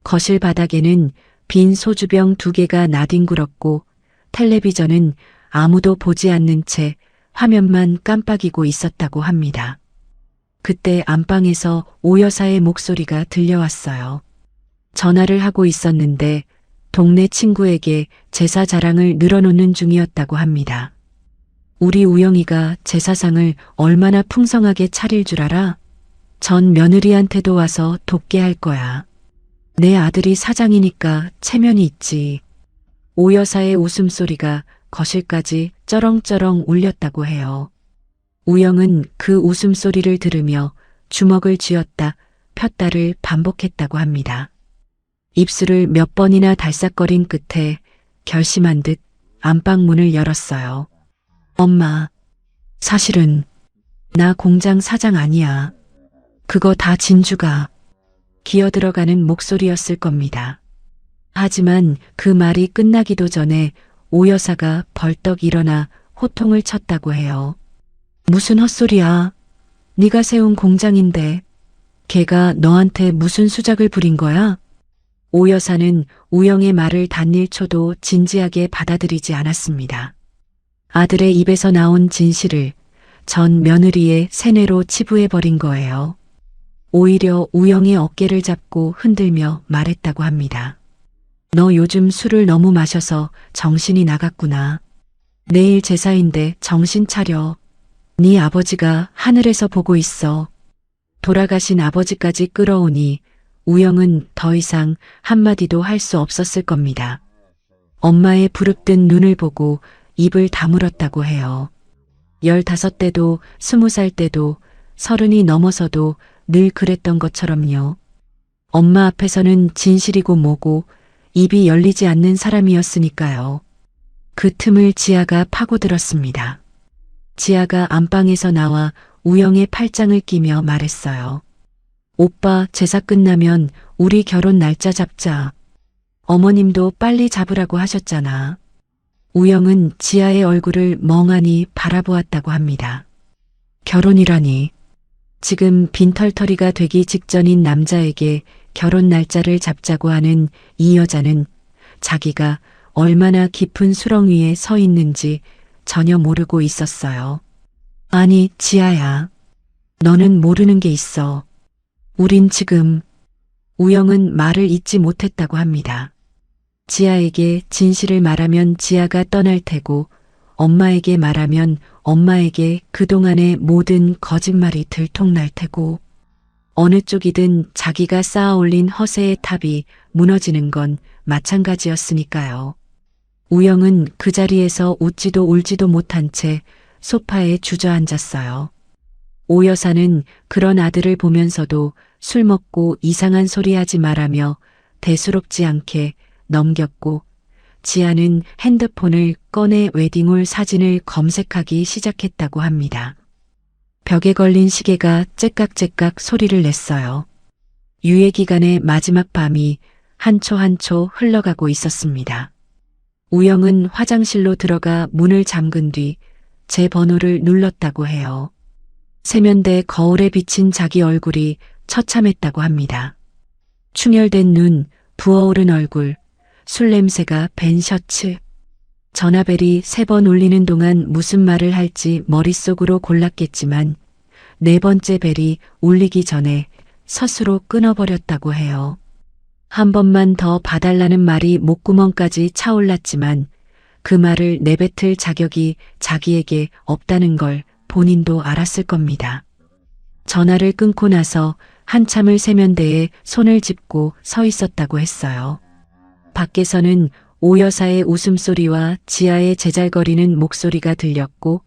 거실 바닥에는 빈 소주병 2개가 나뒹굴었고 텔레비전은 아무도 보지 않는 채 화면만 깜빡이고 있었다고 합니다. 그때 안방에서 오 여사의 목소리가 들려왔어요. 전화를 하고 있었는데 동네 친구에게 제사 자랑을 늘어놓는 중이었다고 합니다. 우리 우영이가 제사상을 얼마나 풍성하게 차릴 줄 알아? 전 며느리한테도 와서 돕게 할 거야. 내 아들이 사장이니까 체면이 있지. 오 여사의 웃음소리가 거실까지 쩌렁쩌렁 울렸다고 해요. 우영은 그 웃음소리를 들으며 주먹을 쥐었다 폈다를 반복했다고 합니다. 입술을 몇 번이나 달싹거린 끝에 결심한 듯 안방문을 열었어요. 엄마, 사실은 나 공장 사장 아니야. 그거 다 진주가. 기어들어가는 목소리였을 겁니다. 하지만 그 말이 끝나기도 전에 오 여사가 벌떡 일어나 호통을 쳤다고 해요. 무슨 헛소리야. 네가 세운 공장인데 걔가 너한테 무슨 수작을 부린 거야? 오 여사는 우영의 말을 단 1초도 진지하게 받아들이지 않았습니다. 아들의 입에서 나온 진실을 전 며느리의 세뇌로 치부해버린 거예요. 오히려 우영의 어깨를 잡고 흔들며 말했다고 합니다. 너 요즘 술을 너무 마셔서 정신이 나갔구나. 내일 제사인데 정신 차려. 네 아버지가 하늘에서 보고 있어. 돌아가신 아버지까지 끌어오니 우영은 더 이상 한마디도 할 수 없었을 겁니다. 엄마의 부릅뜬 눈을 보고 입을 다물었다고 해요. 15대도 20살 때도 30이 넘어서도 늘 그랬던 것처럼요. 엄마 앞에서는 진실이고 뭐고 입이 열리지 않는 사람이었으니까요. 그 틈을 지아가 파고들었습니다. 지아가 안방에서 나와 우영의 팔짱을 끼며 말했어요. 오빠 제사 끝나면 우리 결혼 날짜 잡자. 어머님도 빨리 잡으라고 하셨잖아. 우영은 지아의 얼굴을 멍하니 바라보았다고 합니다. 결혼이라니. 지금 빈털터리가 되기 직전인 남자에게 결혼 날짜를 잡자고 하는 이 여자는 자기가 얼마나 깊은 수렁 위에 서 있는지 전혀 모르고 있었어요. 아니, 지아야. 너는 모르는 게 있어. 우린 지금. 우영은 말을 잇지 못했다고 합니다. 지아에게 진실을 말하면 지아가 떠날 테고 엄마에게 말하면 엄마에게 그동안의 모든 거짓말이 들통날 테고 어느 쪽이든 자기가 쌓아올린 허세의 탑이 무너지는 건 마찬가지였으니까요. 우영은 그 자리에서 웃지도 울지도 못한 채 소파에 주저앉았어요. 오 여사는 그런 아들을 보면서도 술 먹고 이상한 소리 하지 말라며 대수롭지 않게 넘겼고 지아는 핸드폰을 꺼내 웨딩홀 사진을 검색하기 시작했다고 합니다. 벽에 걸린 시계가 째깍째깍 소리를 냈어요. 유예기간의 마지막 밤이 한 초 한 초 흘러가고 있었습니다. 우영은 화장실로 들어가 문을 잠근 뒤 제 번호를 눌렀다고 해요. 세면대 거울에 비친 자기 얼굴이 처참했다고 합니다. 충혈된 눈, 부어오른 얼굴, 술 냄새가 밴 셔츠. 전화벨이 3번 울리는 동안 무슨 말을 할지 머릿속으로 골랐겠지만 4번째 벨이 울리기 전에 스스로 끊어버렸다고 해요. 한 번만 더 봐달라는 말이 목구멍까지 차올랐지만 그 말을 내뱉을 자격이 자기에게 없다는 걸 본인도 알았을 겁니다. 전화를 끊고 나서 한참을 세면대에 손을 짚고 서 있었다고 했어요. 밖에서는 오 여사의 웃음소리와 지아의 제잘거리는 목소리가 들렸고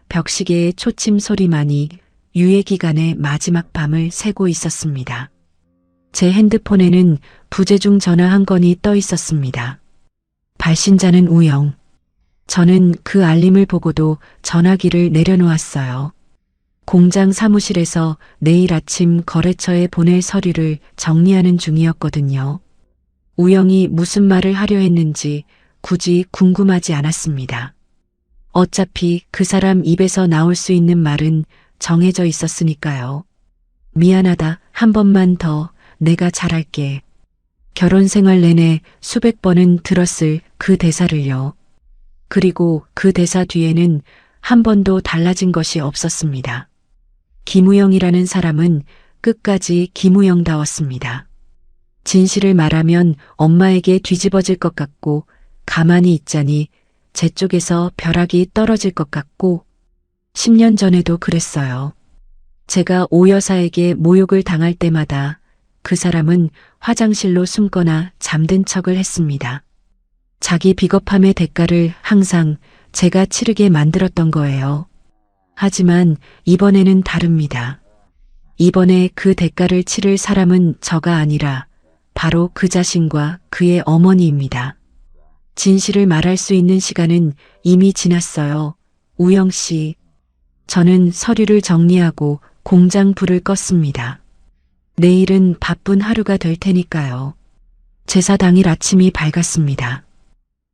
벽시계의 초침 소리만이 유예기간의 마지막 밤을 새고 있었습니다. 제 핸드폰에는 부재중 전화 한 건이 떠 있었습니다. 발신자는 우영. 저는 그 알림을 보고도 전화기를 내려놓았어요. 공장 사무실에서 내일 아침 거래처에 보낼 서류를 정리하는 중이었거든요. 우영이 무슨 말을 하려 했는지 굳이 궁금하지 않았습니다. 어차피 그 사람 입에서 나올 수 있는 말은 정해져 있었으니까요. 미안하다, 한 번만 더 내가 잘할게. 결혼 생활 내내 수백 번은 들었을 그 대사를요. 그리고 그 대사 뒤에는 한 번도 달라진 것이 없었습니다. 김우영이라는 사람은 끝까지 김우영다웠습니다. 진실을 말하면 엄마에게 뒤집어질 것 같고 가만히 있자니 제 쪽에서 벼락이 떨어질 것 같고 10년 전에도 그랬어요. 제가 오 여사에게 모욕을 당할 때마다 그 사람은 화장실로 숨거나 잠든 척을 했습니다. 자기 비겁함의 대가를 항상 제가 치르게 만들었던 거예요. 하지만 이번에는 다릅니다. 이번에 그 대가를 치를 사람은 저가 아니라 바로 그 자신과 그의 어머니입니다. 진실을 말할 수 있는 시간은 이미 지났어요. 우영 씨. 저는 서류를 정리하고 공장 불을 껐습니다. 내일은 바쁜 하루가 될 테니까요. 제사 당일 아침이 밝았습니다.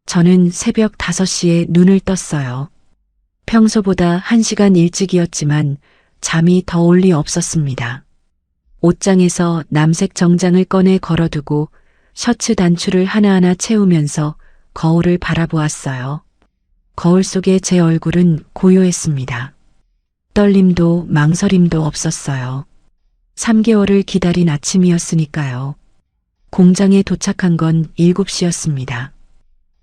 저는 새벽 5시에 눈을 떴어요. 평소보다 1시간 일찍이었지만 잠이 더 올 리 없었습니다. 옷장에서 남색 정장을 꺼내 걸어두고 셔츠 단추를 하나하나 채우면서 거울을 바라보았어요. 거울 속의 제 얼굴은 고요했습니다. 떨림도 망설임도 없었어요. 3개월을 기다린 아침이었으니까요. 공장에 도착한 건 7시였습니다.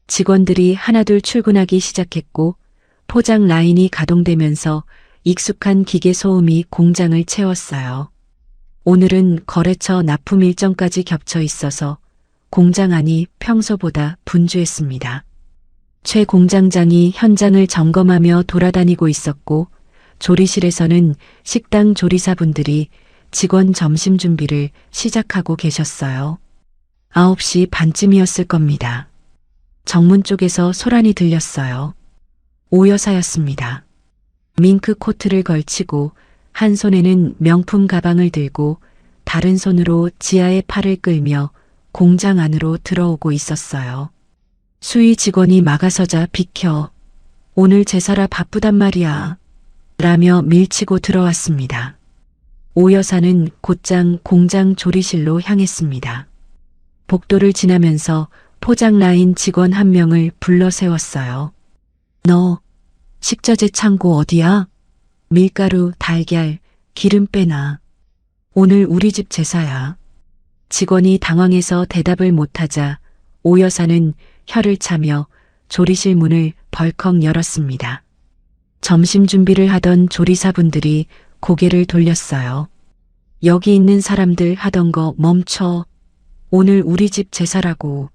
직원들이 하나둘 출근하기 시작했고 포장 라인이 가동되면서 익숙한 기계 소음이 공장을 채웠어요. 오늘은 거래처 납품 일정까지 겹쳐 있어서 공장 안이 평소보다 분주했습니다. 최 공장장이 현장을 점검하며 돌아다니고 있었고 조리실에서는 식당 조리사분들이 직원 점심 준비를 시작하고 계셨어요. 9시 반쯤이었을 겁니다. 정문 쪽에서 소란이 들렸어요. 오 여사였습니다. 밍크 코트를 걸치고 한 손에는 명품 가방을 들고 다른 손으로 지아의 팔을 끌며 공장 안으로 들어오고 있었어요. 수위 직원이 막아서자 비켜. 오늘 제사라 바쁘단 말이야. 라며 밀치고 들어왔습니다. 오 여사는 곧장 공장 조리실로 향했습니다. 복도를 지나면서 포장 라인 직원 한 명을 불러 세웠어요. 너 식자재 창고 어디야? 밀가루, 달걀, 기름 빼놔. 오늘 우리 집 제사야. 직원이 당황해서 대답을 못하자 오 여사는 혀를 차며 조리실 문을 벌컥 열었습니다. 점심 준비를 하던 조리사분들이 고개를 돌렸어요. 여기 있는 사람들 하던 거 멈춰. 오늘 우리 집 제사라고.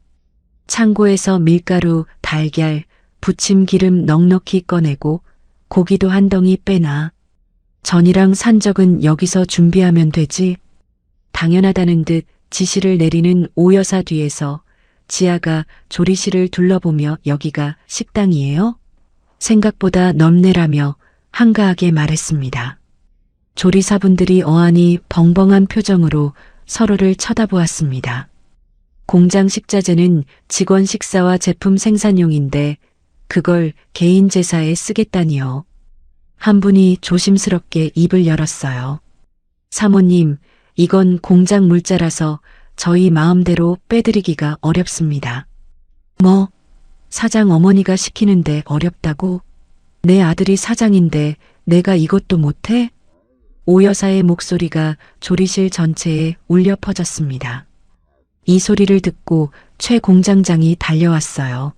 창고에서 밀가루, 달걀, 부침 기름 넉넉히 꺼내고 고기도 한 덩이 빼놔. 전이랑 산적은 여기서 준비하면 되지. 당연하다는 듯 지시를 내리는 오 여사 뒤에서 지아가 조리실을 둘러보며 여기가 식당이에요? 생각보다 넓네라며 한가하게 말했습니다. 조리사분들이 어안이 벙벙한 표정으로 서로를 쳐다보았습니다. 공장 식자재는 직원 식사와 제품 생산용인데 그걸 개인 제사에 쓰겠다니요. 한 분이 조심스럽게 입을 열었어요. 사모님, 이건 공장 물자라서 저희 마음대로 빼드리기가 어렵습니다. 뭐? 사장 어머니가 시키는데 어렵다고? 내 아들이 사장인데 내가 이것도 못해? 오 여사의 목소리가 조리실 전체에 울려 퍼졌습니다. 이 소리를 듣고 최 공장장이 달려왔어요.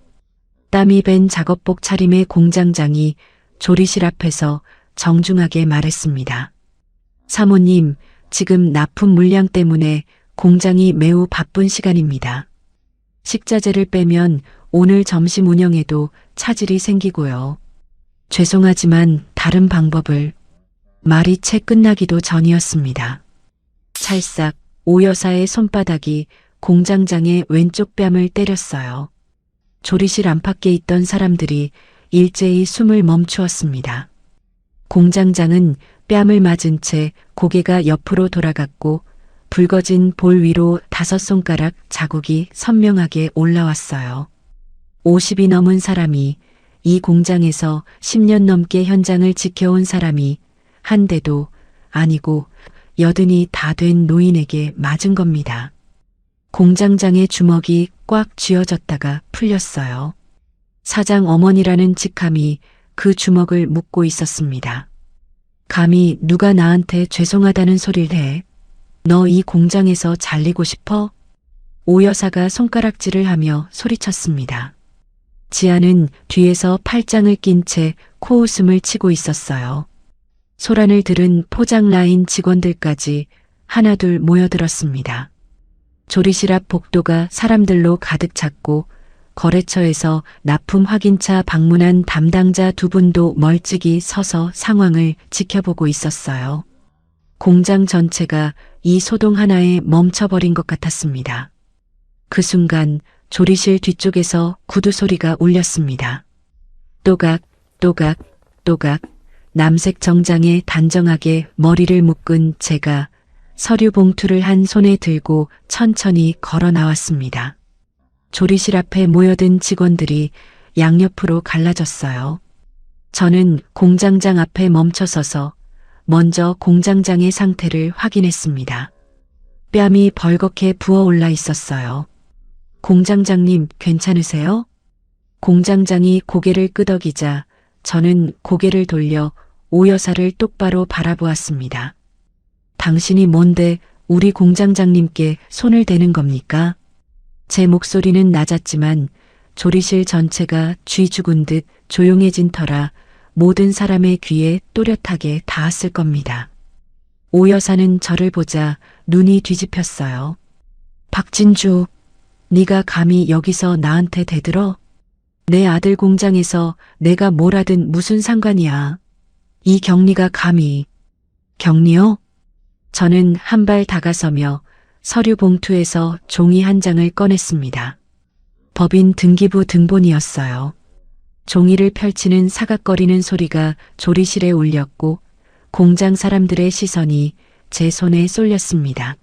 땀이 밴 작업복 차림의 공장장이 조리실 앞에서 정중하게 말했습니다. 사모님, 지금 납품 물량 때문에 공장이 매우 바쁜 시간입니다. 식자재를 빼면 오늘 점심 운영에도 차질이 생기고요. 죄송하지만 다른 방법을. 말이 채 끝나기도 전이었습니다. 찰싹 오 여사의 손바닥이 공장장의 왼쪽 뺨을 때렸어요. 조리실 안팎에 있던 사람들이 일제히 숨을 멈추었습니다. 공장장은 뺨을 맞은 채 고개가 옆으로 돌아갔고 붉어진 볼 위로 5손가락 자국이 선명하게 올라왔어요. 50이 넘은 사람이, 이 공장에서 10년 넘게 현장을 지켜온 사람이 한 대도 아니고 80이 다 된 노인에게 맞은 겁니다. 공장장의 주먹이 꽉 쥐어졌다가 풀렸어요. 사장 어머니라는 직함이 그 주먹을 묶고 있었습니다. 감히 누가 나한테 죄송하다는 소리를 해. 너 이 공장에서 잘리고 싶어? 오 여사가 손가락질을 하며 소리쳤습니다. 지아는 뒤에서 팔짱을 낀 채 코웃음을 치고 있었어요. 소란을 들은 포장 라인 직원들까지 하나둘 모여들었습니다. 조리실 앞 복도가 사람들로 가득 찼고 거래처에서 납품 확인차 방문한 담당자 두 분도 멀찍이 서서 상황을 지켜보고 있었어요. 공장 전체가 이 소동 하나에 멈춰버린 것 같았습니다. 그 순간 조리실 뒤쪽에서 구두 소리가 울렸습니다. 또각, 또각, 또각, 남색 정장에 단정하게 머리를 묶은 제가 서류 봉투를 한 손에 들고 천천히 걸어 나왔습니다. 조리실 앞에 모여든 직원들이 양옆으로 갈라졌어요. 저는 공장장 앞에 멈춰서서 먼저 공장장의 상태를 확인했습니다. 뺨이 벌겋게 부어올라 있었어요. 공장장님, 괜찮으세요? 공장장이 고개를 끄덕이자 저는 고개를 돌려 오 여사를 똑바로 바라보았습니다. 당신이 뭔데 우리 공장장님께 손을 대는 겁니까? 제 목소리는 낮았지만 조리실 전체가 쥐 죽은 듯 조용해진 터라 모든 사람의 귀에 또렷하게 닿았을 겁니다. 오 여사는 저를 보자 눈이 뒤집혔어요. 박진주, 네가 감히 여기서 나한테 대들어? 내 아들 공장에서 내가 뭘 하든 무슨 상관이야. 이 경리가 감히. 경리요? 저는 한 발 다가서며 서류 봉투에서 종이 한 장을 꺼냈습니다. 법인 등기부 등본이었어요. 종이를 펼치는 사각거리는 소리가 조리실에 울렸고 공장 사람들의 시선이 제 손에 쏠렸습니다.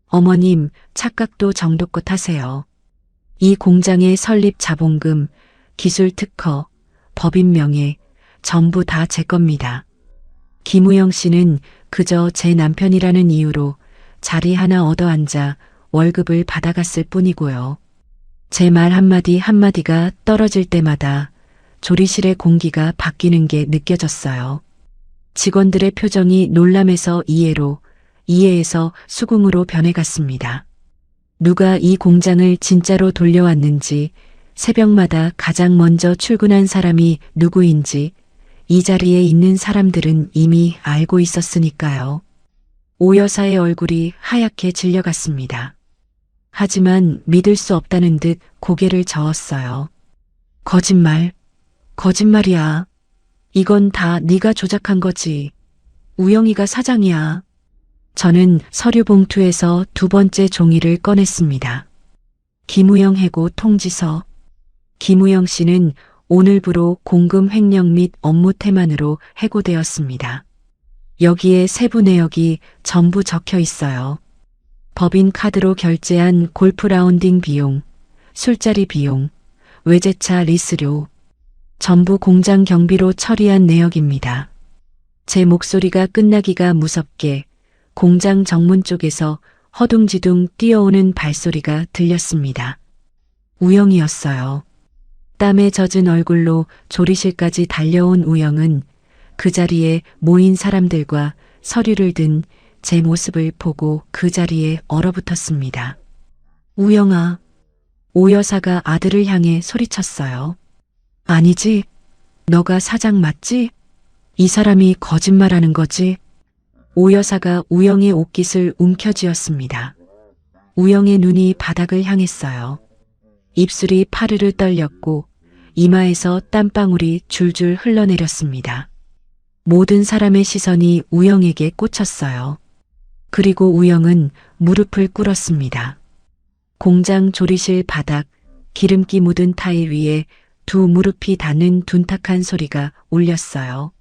어머님, 착각도 정도껏 하세요. 이 공장의 설립 자본금, 기술 특허, 법인 명예, 전부 다 제 겁니다. 김우영 씨는 그저 제 남편이라는 이유로 자리 하나 얻어앉아 월급을 받아갔을 뿐이고요. 제 말 한마디 한마디가 떨어질 때마다 조리실의 공기가 바뀌는 게 느껴졌어요. 직원들의 표정이 놀람에서 이해로, 이해에서 수긍으로 변해갔습니다. 누가 이 공장을 진짜로 돌려왔는지, 새벽마다 가장 먼저 출근한 사람이 누구인지 이 자리에 있는 사람들은 이미 알고 있었으니까요. 오 여사의 얼굴이 하얗게 질려갔습니다. 하지만 믿을 수 없다는 듯 고개를 저었어요. 거짓말, 거짓말이야. 이건 다 네가 조작한 거지. 우영이가 사장이야. 저는 서류 봉투에서 두 번째 종이를 꺼냈습니다. 김우영 해고 통지서. 김우영 씨는 오늘부로 공금 횡령 및 업무 태만으로 해고되었습니다. 여기에 세부 내역이 전부 적혀 있어요. 법인 카드로 결제한 골프 라운딩 비용, 술자리 비용, 외제차 리스료, 전부 공장 경비로 처리한 내역입니다. 제 목소리가 끝나기가 무섭게 공장 정문 쪽에서 허둥지둥 뛰어오는 발소리가 들렸습니다. 우영이었어요. 땀에 젖은 얼굴로 조리실까지 달려온 우영은 그 자리에 모인 사람들과 서류를 든 제 모습을 보고 그 자리에 얼어붙었습니다. 우영아, 오 여사가 아들을 향해 소리쳤어요. 아니지, 너가 사장 맞지? 이 사람이 거짓말하는 거지? 오 여사가 우영의 옷깃을 움켜쥐었습니다. 우영의 눈이 바닥을 향했어요. 입술이 파르르 떨렸고 이마에서 땀방울이 줄줄 흘러내렸습니다. 모든 사람의 시선이 우영에게 꽂혔어요. 그리고 우영은 무릎을 꿇었습니다. 공장 조리실 바닥, 기름기 묻은 타일 위에 두 무릎이 닿는 둔탁한 소리가 울렸어요.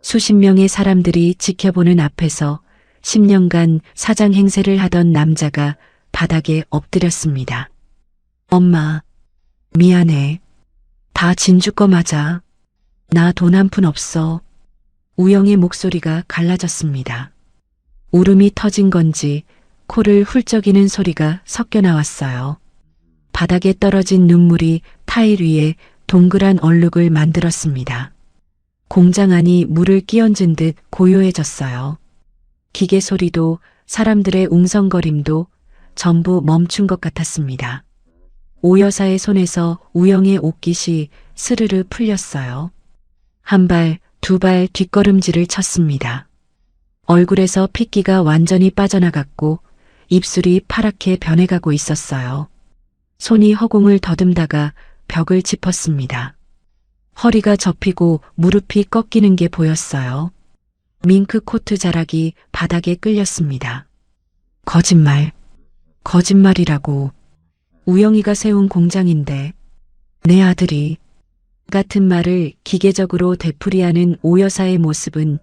수십 명의 사람들이 지켜보는 앞에서 10년간 사장 행세를 하던 남자가 바닥에 엎드렸습니다. 엄마, 미안해. 다 진주 거 맞아. 나 돈 한 푼 없어. 우영의 목소리가 갈라졌습니다. 울음이 터진 건지 코를 훌쩍이는 소리가 섞여 나왔어요. 바닥에 떨어진 눈물이 타일 위에 동그란 얼룩을 만들었습니다. 공장 안이 물을 끼얹은 듯 고요해졌어요. 기계 소리도 사람들의 웅성거림도 전부 멈춘 것 같았습니다. 오 여사의 손에서 우영의 옷깃이 스르르 풀렸어요. 한 발, 두 발 뒷걸음질을 쳤습니다. 얼굴에서 핏기가 완전히 빠져나갔고 입술이 파랗게 변해가고 있었어요. 손이 허공을 더듬다가 벽을 짚었습니다. 허리가 접히고 무릎이 꺾이는 게 보였어요. 밍크 코트 자락이 바닥에 끌렸습니다. 거짓말. 거짓말이라고. 우영이가 세운 공장인데 내 아들이 같은 말을 기계적으로 되풀이하는 오 여사의 모습은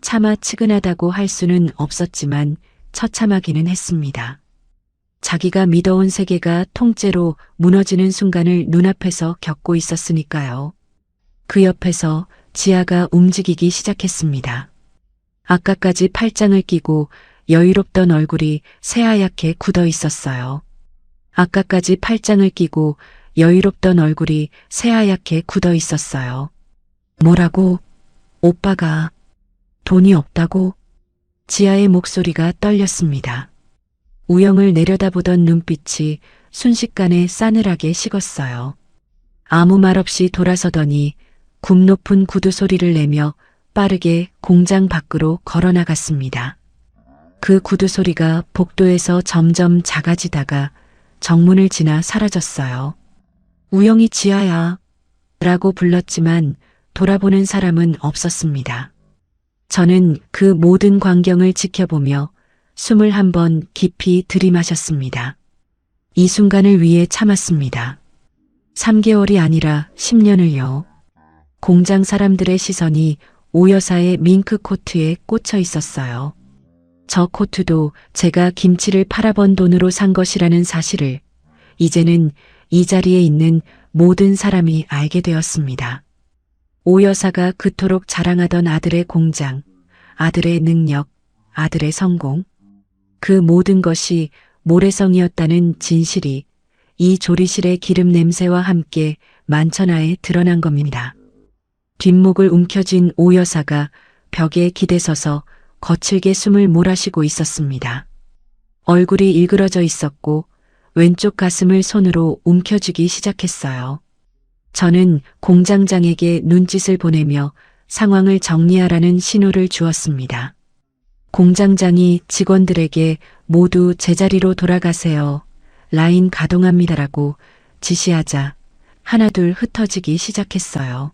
차마 측은하다고 할 수는 없었지만 처참하기는 했습니다. 자기가 믿어온 세계가 통째로 무너지는 순간을 눈앞에서 겪고 있었으니까요. 그 옆에서 지아가 움직이기 시작했습니다. 아까까지 팔짱을 끼고 여유롭던 얼굴이 새하얗게 굳어 있었어요. 아까까지 팔짱을 끼고 여유롭던 얼굴이 새하얗게 굳어 있었어요. 뭐라고? 오빠가 돈이 없다고? 지아의 목소리가 떨렸습니다. 우영을 내려다보던 눈빛이 순식간에 싸늘하게 식었어요. 아무 말 없이 돌아서더니 굽 높은 구두 소리를 내며 빠르게 공장 밖으로 걸어나갔습니다. 그 구두 소리가 복도에서 점점 작아지다가 정문을 지나 사라졌어요. 우영이 지아야 라고 불렀지만 돌아보는 사람은 없었습니다. 저는 그 모든 광경을 지켜보며 숨을 한 번 깊이 들이마셨습니다. 이 순간을 위해 참았습니다. 3개월이 아니라 10년을요. 공장 사람들의 시선이 오 여사의 밍크 코트에 꽂혀 있었어요. 저 코트도 제가 김치를 팔아번 돈으로 산 것이라는 사실을 이제는 이 자리에 있는 모든 사람이 알게 되었습니다. 오 여사가 그토록 자랑하던 아들의 공장, 아들의 능력, 아들의 성공, 그 모든 것이 모래성이었다는 진실이 이 조리실의 기름 냄새와 함께 만천하에 드러난 겁니다. 뒷목을 움켜쥔 오 여사가 벽에 기대서서 거칠게 숨을 몰아쉬고 있었습니다. 얼굴이 일그러져 있었고 왼쪽 가슴을 손으로 움켜쥐기 시작했어요. 저는 공장장에게 눈짓을 보내며 상황을 정리하라는 신호를 주었습니다. 공장장이 직원들에게 모두 제자리로 돌아가세요. 라인 가동합니다라고 지시하자 하나둘 흩어지기 시작했어요.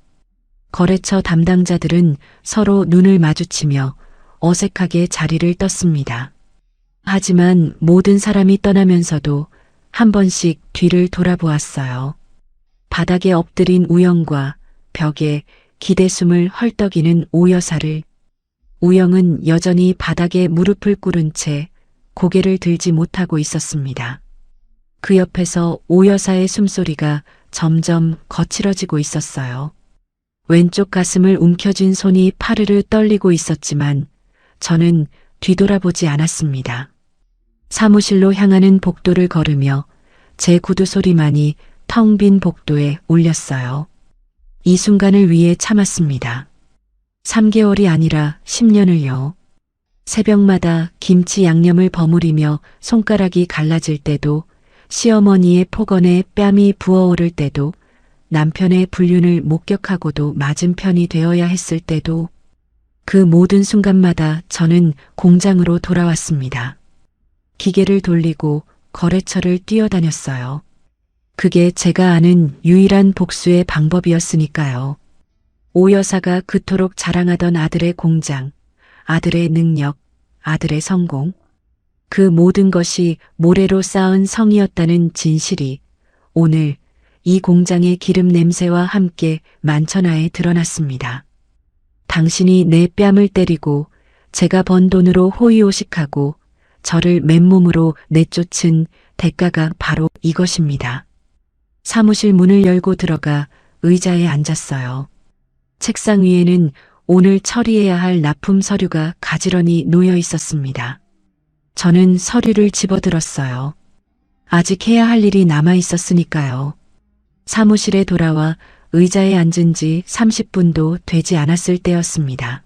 거래처 담당자들은 서로 눈을 마주치며 어색하게 자리를 떴습니다. 하지만 모든 사람이 떠나면서도 한 번씩 뒤를 돌아보았어요. 바닥에 엎드린 우영과 벽에 기대숨을 헐떡이는 오 여사를. 우영은 여전히 바닥에 무릎을 꿇은 채 고개를 들지 못하고 있었습니다. 그 옆에서 오 여사의 숨소리가 점점 거칠어지고 있었어요. 왼쪽 가슴을 움켜쥔 손이 파르르 떨리고 있었지만 저는 뒤돌아보지 않았습니다. 사무실로 향하는 복도를 걸으며 제 구두 소리만이 텅 빈 복도에 울렸어요. 이 순간을 위해 참았습니다. 3개월이 아니라 10년을요. 새벽마다 김치 양념을 버무리며 손가락이 갈라질 때도, 시어머니의 폭언에 뺨이 부어오를 때도, 남편의 불륜을 목격하고도 맞은편이 되어야 했을 때도, 그 모든 순간마다 저는 공장으로 돌아왔습니다. 기계를 돌리고 거래처를 뛰어다녔어요. 그게 제가 아는 유일한 복수의 방법이었으니까요. 오 여사가 그토록 자랑하던 아들의 공장, 아들의 능력, 아들의 성공, 그 모든 것이 모래로 쌓은 성이었다는 진실이 오늘 이 공장의 기름 냄새와 함께 만천하에 드러났습니다. 당신이 내 뺨을 때리고 제가 번 돈으로 호의호식하고 저를 맨몸으로 내쫓은 대가가 바로 이것입니다. 사무실 문을 열고 들어가 의자에 앉았어요. 책상 위에는 오늘 처리해야 할 납품 서류가 가지런히 놓여 있었습니다. 저는 서류를 집어들었어요. 아직 해야 할 일이 남아 있었으니까요. 사무실에 돌아와 의자에 앉은 지 30분도 되지 않았을 때였습니다.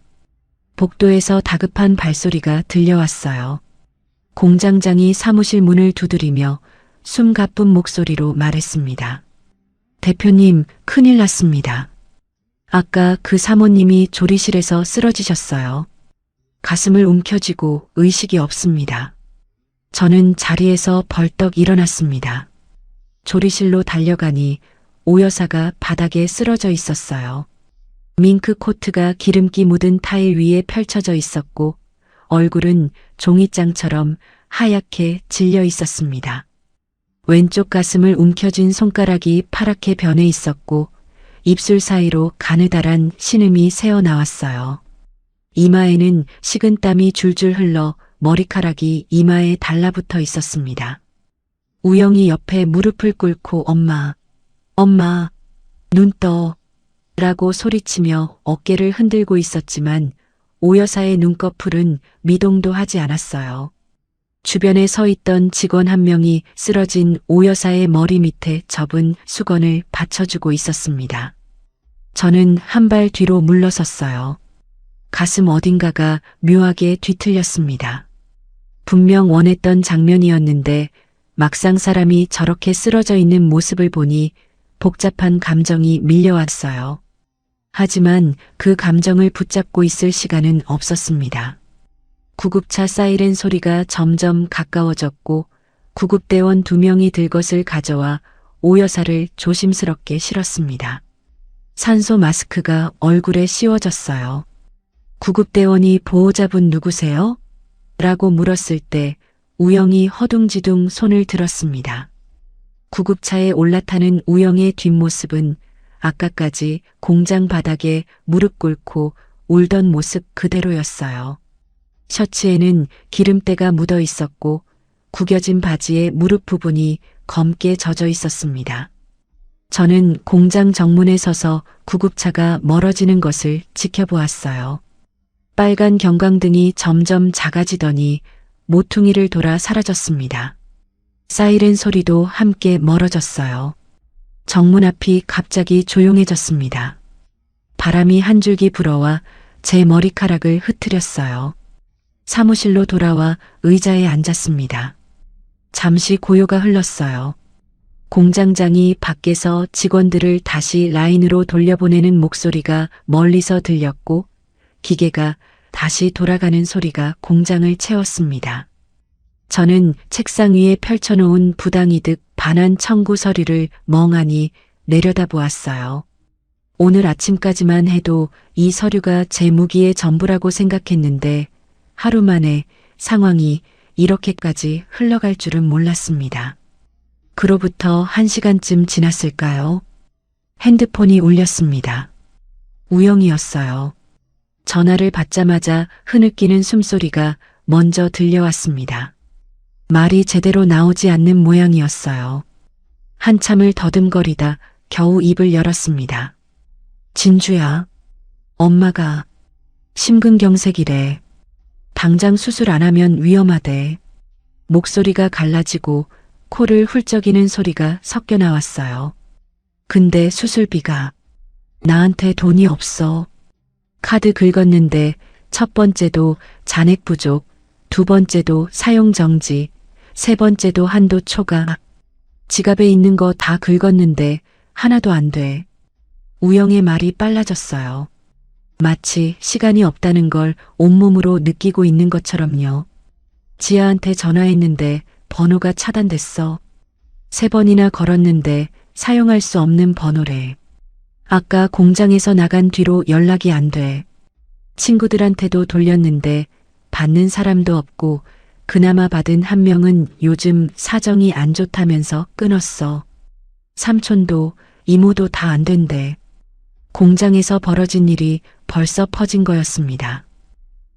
복도에서 다급한 발소리가 들려왔어요. 공장장이 사무실 문을 두드리며 숨가쁜 목소리로 말했습니다. 대표님, 큰일 났습니다. 아까 그 사모님이 조리실에서 쓰러지셨어요. 가슴을 움켜쥐고 의식이 없습니다. 저는 자리에서 벌떡 일어났습니다. 조리실로 달려가니 오 여사가 바닥에 쓰러져 있었어요. 밍크 코트가 기름기 묻은 타일 위에 펼쳐져 있었고 얼굴은 종이장처럼 하얗게 질려 있었습니다. 왼쪽 가슴을 움켜쥔 손가락이 파랗게 변해 있었고 입술 사이로 가느다란 신음이 새어나왔어요. 이마에는 식은땀이 줄줄 흘러 머리카락이 이마에 달라붙어 있었습니다. 우영이 옆에 무릎을 꿇고 엄마, 눈 떠, 라고 소리치며 어깨를 흔들고 있었지만 오 여사의 눈꺼풀은 미동도 하지 않았어요. 주변에 서 있던 직원 한 명이 쓰러진 오 여사의 머리 밑에 접은 수건을 받쳐주고 있었습니다. 저는 한 발 뒤로 물러섰어요. 가슴 어딘가가 묘하게 뒤틀렸습니다. 분명 원했던 장면이었는데 막상 사람이 저렇게 쓰러져 있는 모습을 보니 복잡한 감정이 밀려왔어요. 하지만 그 감정을 붙잡고 있을 시간은 없었습니다. 구급차 사이렌 소리가 점점 가까워졌고 구급대원 2명이 들것을 가져와 오 여사를 조심스럽게 실었습니다. 산소 마스크가 얼굴에 씌워졌어요. 구급대원이 보호자분 누구세요? 라고 물었을 때 우영이 허둥지둥 손을 들었습니다. 구급차에 올라타는 우영의 뒷모습은 아까까지 공장 바닥에 무릎 꿇고 울던 모습 그대로였어요. 셔츠에는 기름때가 묻어 있었고 구겨진 바지의 무릎 부분이 검게 젖어 있었습니다. 저는 공장 정문에 서서 구급차가 멀어지는 것을 지켜보았어요. 빨간 경광등이 점점 작아지더니 모퉁이를 돌아 사라졌습니다. 사이렌 소리도 함께 멀어졌어요. 정문 앞이 갑자기 조용해졌습니다. 바람이 한 줄기 불어와 제 머리카락을 흩트렸어요. 사무실로 돌아와 의자에 앉았습니다. 잠시 고요가 흘렀어요. 공장장이 밖에서 직원들을 다시 라인으로 돌려보내는 목소리가 멀리서 들렸고 기계가 다시 돌아가는 소리가 공장을 채웠습니다. 저는 책상 위에 펼쳐놓은 부당이득 반환 청구 서류를 멍하니 내려다보았어요. 오늘 아침까지만 해도 이 서류가 제 무기의 전부라고 생각했는데 하루 만에 상황이 이렇게까지 흘러갈 줄은 몰랐습니다. 그로부터 1시간쯤 지났을까요? 핸드폰이 울렸습니다. 우영이었어요. 전화를 받자마자 흐느끼는 숨소리가 먼저 들려왔습니다. 말이 제대로 나오지 않는 모양이었어요. 한참을 더듬거리다 겨우 입을 열었습니다. 진주야, 엄마가 심근경색이래. 당장 수술 안 하면 위험하대. 목소리가 갈라지고 코를 훌쩍이는 소리가 섞여 나왔어요. 근데 수술비가 나한테 돈이 없어. 카드 긁었는데 첫 번째도 잔액 부족, 두 번째도 사용 정지, 세 번째도 한도 초과. 지갑에 있는 거 다 긁었는데 하나도 안 돼. 우영의 말이 빨라졌어요. 마치 시간이 없다는 걸 온몸으로 느끼고 있는 것처럼요. 지아한테 전화했는데 번호가 차단됐어. 3번이나 걸었는데 사용할 수 없는 번호래. 아까 공장에서 나간 뒤로 연락이 안 돼. 친구들한테도 돌렸는데 받는 사람도 없고 그나마 받은 한 명은 요즘 사정이 안 좋다면서 끊었어. 삼촌도 이모도 다 안 된대. 공장에서 벌어진 일이 벌써 퍼진 거였습니다.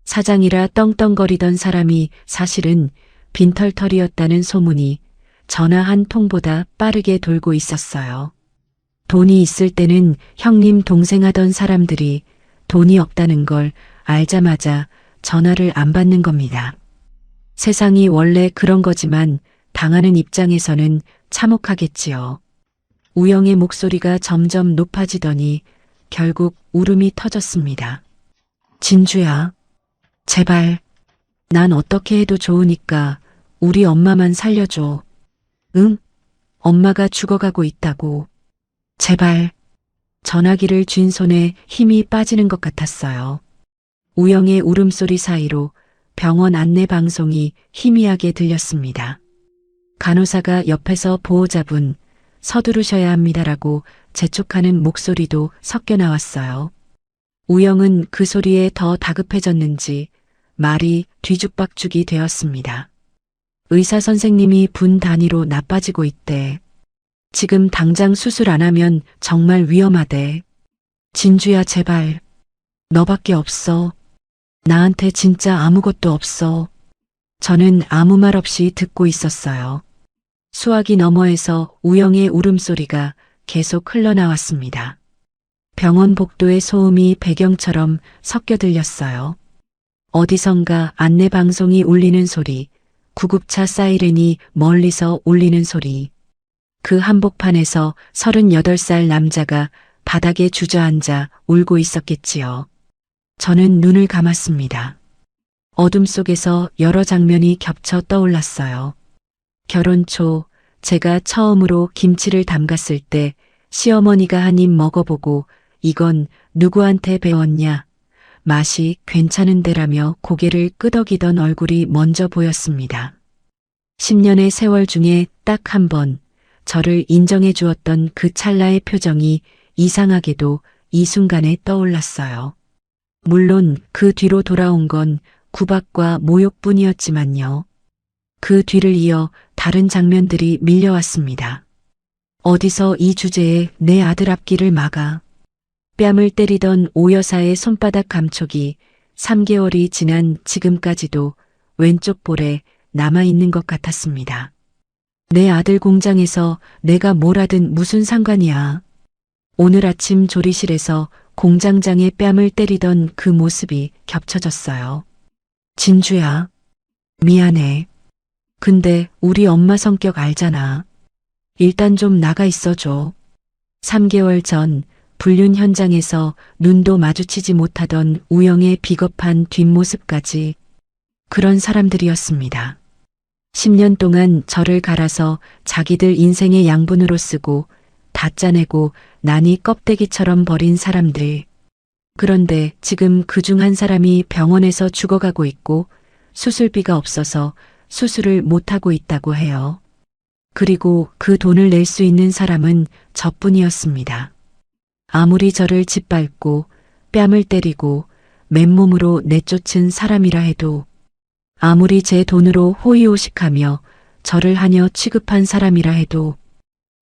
사장이라 떵떵거리던 사람이 사실은 빈털털이었다는 소문이 전화 한 통보다 빠르게 돌고 있었어요. 돈이 있을 때는 형님 동생 하던 사람들이 돈이 없다는 걸 알자마자 전화를 안 받는 겁니다. 세상이 원래 그런 거지만 당하는 입장에서는 참혹하겠지요. 우영의 목소리가 점점 높아지더니 결국 울음이 터졌습니다. 진주야, 제발, 난 어떻게 해도 좋으니까 우리 엄마만 살려줘. 응? 엄마가 죽어가고 있다고. 제발. 전화기를 쥔 손에 힘이 빠지는 것 같았어요. 우영의 울음소리 사이로 병원 안내 방송이 희미하게 들렸습니다. 간호사가 옆에서 보호자분, 서두르셔야 합니다라고 재촉하는 목소리도 섞여 나왔어요. 우영은 그 소리에 더 다급해졌는지 말이 뒤죽박죽이 되었습니다. 의사 선생님이 분 단위로 나빠지고 있대. 지금 당장 수술 안 하면 정말 위험하대. 진주야, 제발. 너밖에 없어. 나한테 진짜 아무것도 없어. 저는 아무 말 없이 듣고 있었어요. 수화기 너머에서 우영의 울음소리가 계속 흘러나왔습니다. 병원 복도의 소음이 배경처럼 섞여 들렸어요. 어디선가 안내방송이 울리는 소리, 구급차 사이렌이 멀리서 울리는 소리. 그 한복판에서 38살 남자가 바닥에 주저앉아 울고 있었겠지요. 저는 눈을 감았습니다. 어둠 속에서 여러 장면이 겹쳐 떠올랐어요. 결혼 초 제가 처음으로 김치를 담갔을 때 시어머니가 한 입 먹어보고 이건 누구한테 배웠냐? 맛이 괜찮은데라며 고개를 끄덕이던 얼굴이 먼저 보였습니다. 10년의 세월 중에 딱 한 번 저를 인정해 주었던 그 찰나의 표정이 이상하게도 이 순간에 떠올랐어요. 물론 그 뒤로 돌아온 건 구박과 모욕뿐이었지만요. 그 뒤를 이어 다른 장면들이 밀려왔습니다. 어디서 이 주제에 내 아들 앞길을 막아. 뺨을 때리던 오 여사의 손바닥 감촉이 3개월이 지난 지금까지도 왼쪽 볼에 남아있는 것 같았습니다. 내 아들 공장에서 내가 뭘 하든 무슨 상관이야. 오늘 아침 조리실에서 공장장의 뺨을 때리던 그 모습이 겹쳐졌어요. 진주야, 미안해. 근데 우리 엄마 성격 알잖아. 일단 좀 나가 있어줘. 3개월 전 불륜 현장에서 눈도 마주치지 못하던 우영의 비겁한 뒷모습까지 그런 사람들이었습니다. 10년 동안 저를 갈아서 자기들 인생의 양분으로 쓰고 다 짜내고 난이 껍데기처럼 버린 사람들. 그런데 지금 그중 한 사람이 병원에서 죽어가고 있고 수술비가 없어서 수술을 못하고 있다고 해요. 그리고 그 돈을 낼 수 있는 사람은 저뿐이었습니다. 아무리 저를 짓밟고 뺨을 때리고 맨몸으로 내쫓은 사람이라 해도 아무리 제 돈으로 호의호식하며 저를 하녀 취급한 사람이라 해도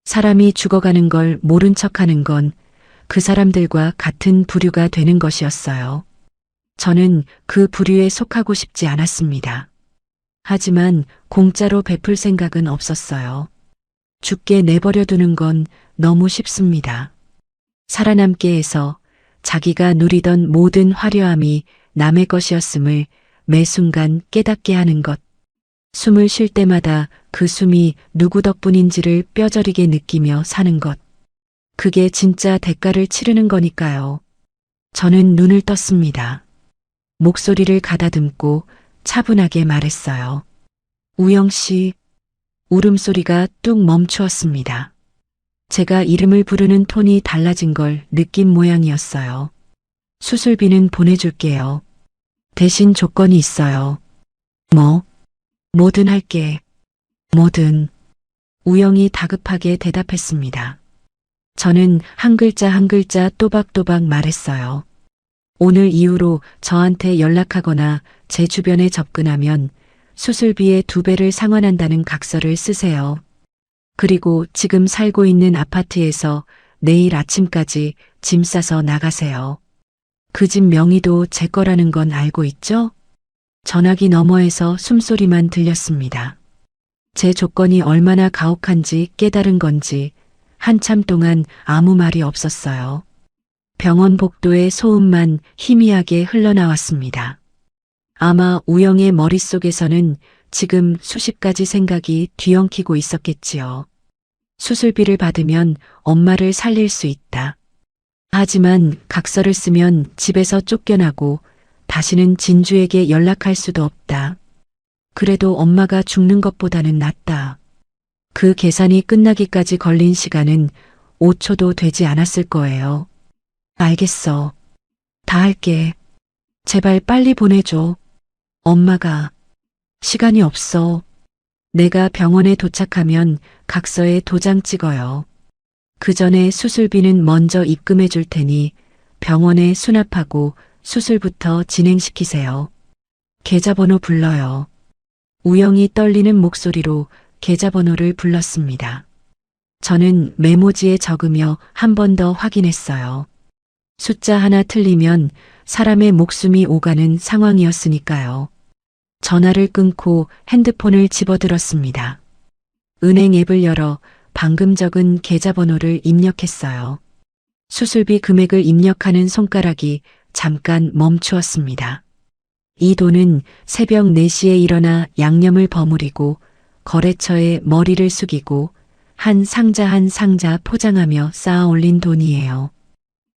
사람이 죽어가는 걸 모른 척하는 건 그 사람들과 같은 부류가 되는 것이었어요. 저는 그 부류에 속하고 싶지 않았습니다. 하지만 공짜로 베풀 생각은 없었어요. 죽게 내버려 두는 건 너무 쉽습니다. 살아남게 해서 자기가 누리던 모든 화려함이 남의 것이었음을 매 순간 깨닫게 하는 것. 숨을 쉴 때마다 그 숨이 누구 덕분인지를 뼈저리게 느끼며 사는 것. 그게 진짜 대가를 치르는 거니까요. 저는 눈을 떴습니다. 목소리를 가다듬고 차분하게 말했어요. 우영 씨. 울음소리가 뚝 멈추었습니다. 제가 이름을 부르는 톤이 달라진 걸 느낀 모양이었어요. 수술비는 보내줄게요. 대신 조건이 있어요. 뭐? 뭐든 할게. 뭐든. 우영이 다급하게 대답했습니다. 저는 한 글자 한 글자 또박또박 말했어요. 오늘 이후로 저한테 연락하거나 제 주변에 접근하면 수술비의 2배를 상환한다는 각서를 쓰세요. 그리고 지금 살고 있는 아파트에서 내일 아침까지 짐 싸서 나가세요. 그 집 명의도 제 거라는 건 알고 있죠? 전화기 너머에서 숨소리만 들렸습니다. 제 조건이 얼마나 가혹한지 깨달은 건지 한참 동안 아무 말이 없었어요. 병원 복도의 소음만 희미하게 흘러나왔습니다. 아마 우영의 머릿속에서는 지금 수십 가지 생각이 뒤엉키고 있었겠지요. 수술비를 받으면 엄마를 살릴 수 있다. 하지만 각서를 쓰면 집에서 쫓겨나고 다시는 진주에게 연락할 수도 없다. 그래도 엄마가 죽는 것보다는 낫다. 그 계산이 끝나기까지 걸린 시간은 5초도 되지 않았을 거예요. 알겠어. 다 할게. 제발 빨리 보내줘. 엄마가. 시간이 없어. 내가 병원에 도착하면 각서에 도장 찍어요. 그 전에 수술비는 먼저 입금해 줄 테니 병원에 수납하고 수술부터 진행시키세요. 계좌번호 불러요. 우영이 떨리는 목소리로 계좌번호를 불렀습니다. 저는 메모지에 적으며 한 번 더 확인했어요. 숫자 하나 틀리면 사람의 목숨이 오가는 상황이었으니까요. 전화를 끊고 핸드폰을 집어들었습니다. 은행 앱을 열어 방금 적은 계좌번호를 입력했어요. 수술비 금액을 입력하는 손가락이 잠깐 멈추었습니다. 이 돈은 새벽 4시에 일어나 양념을 버무리고 거래처에 머리를 숙이고 한 상자 한 상자 포장하며 쌓아 올린 돈이에요.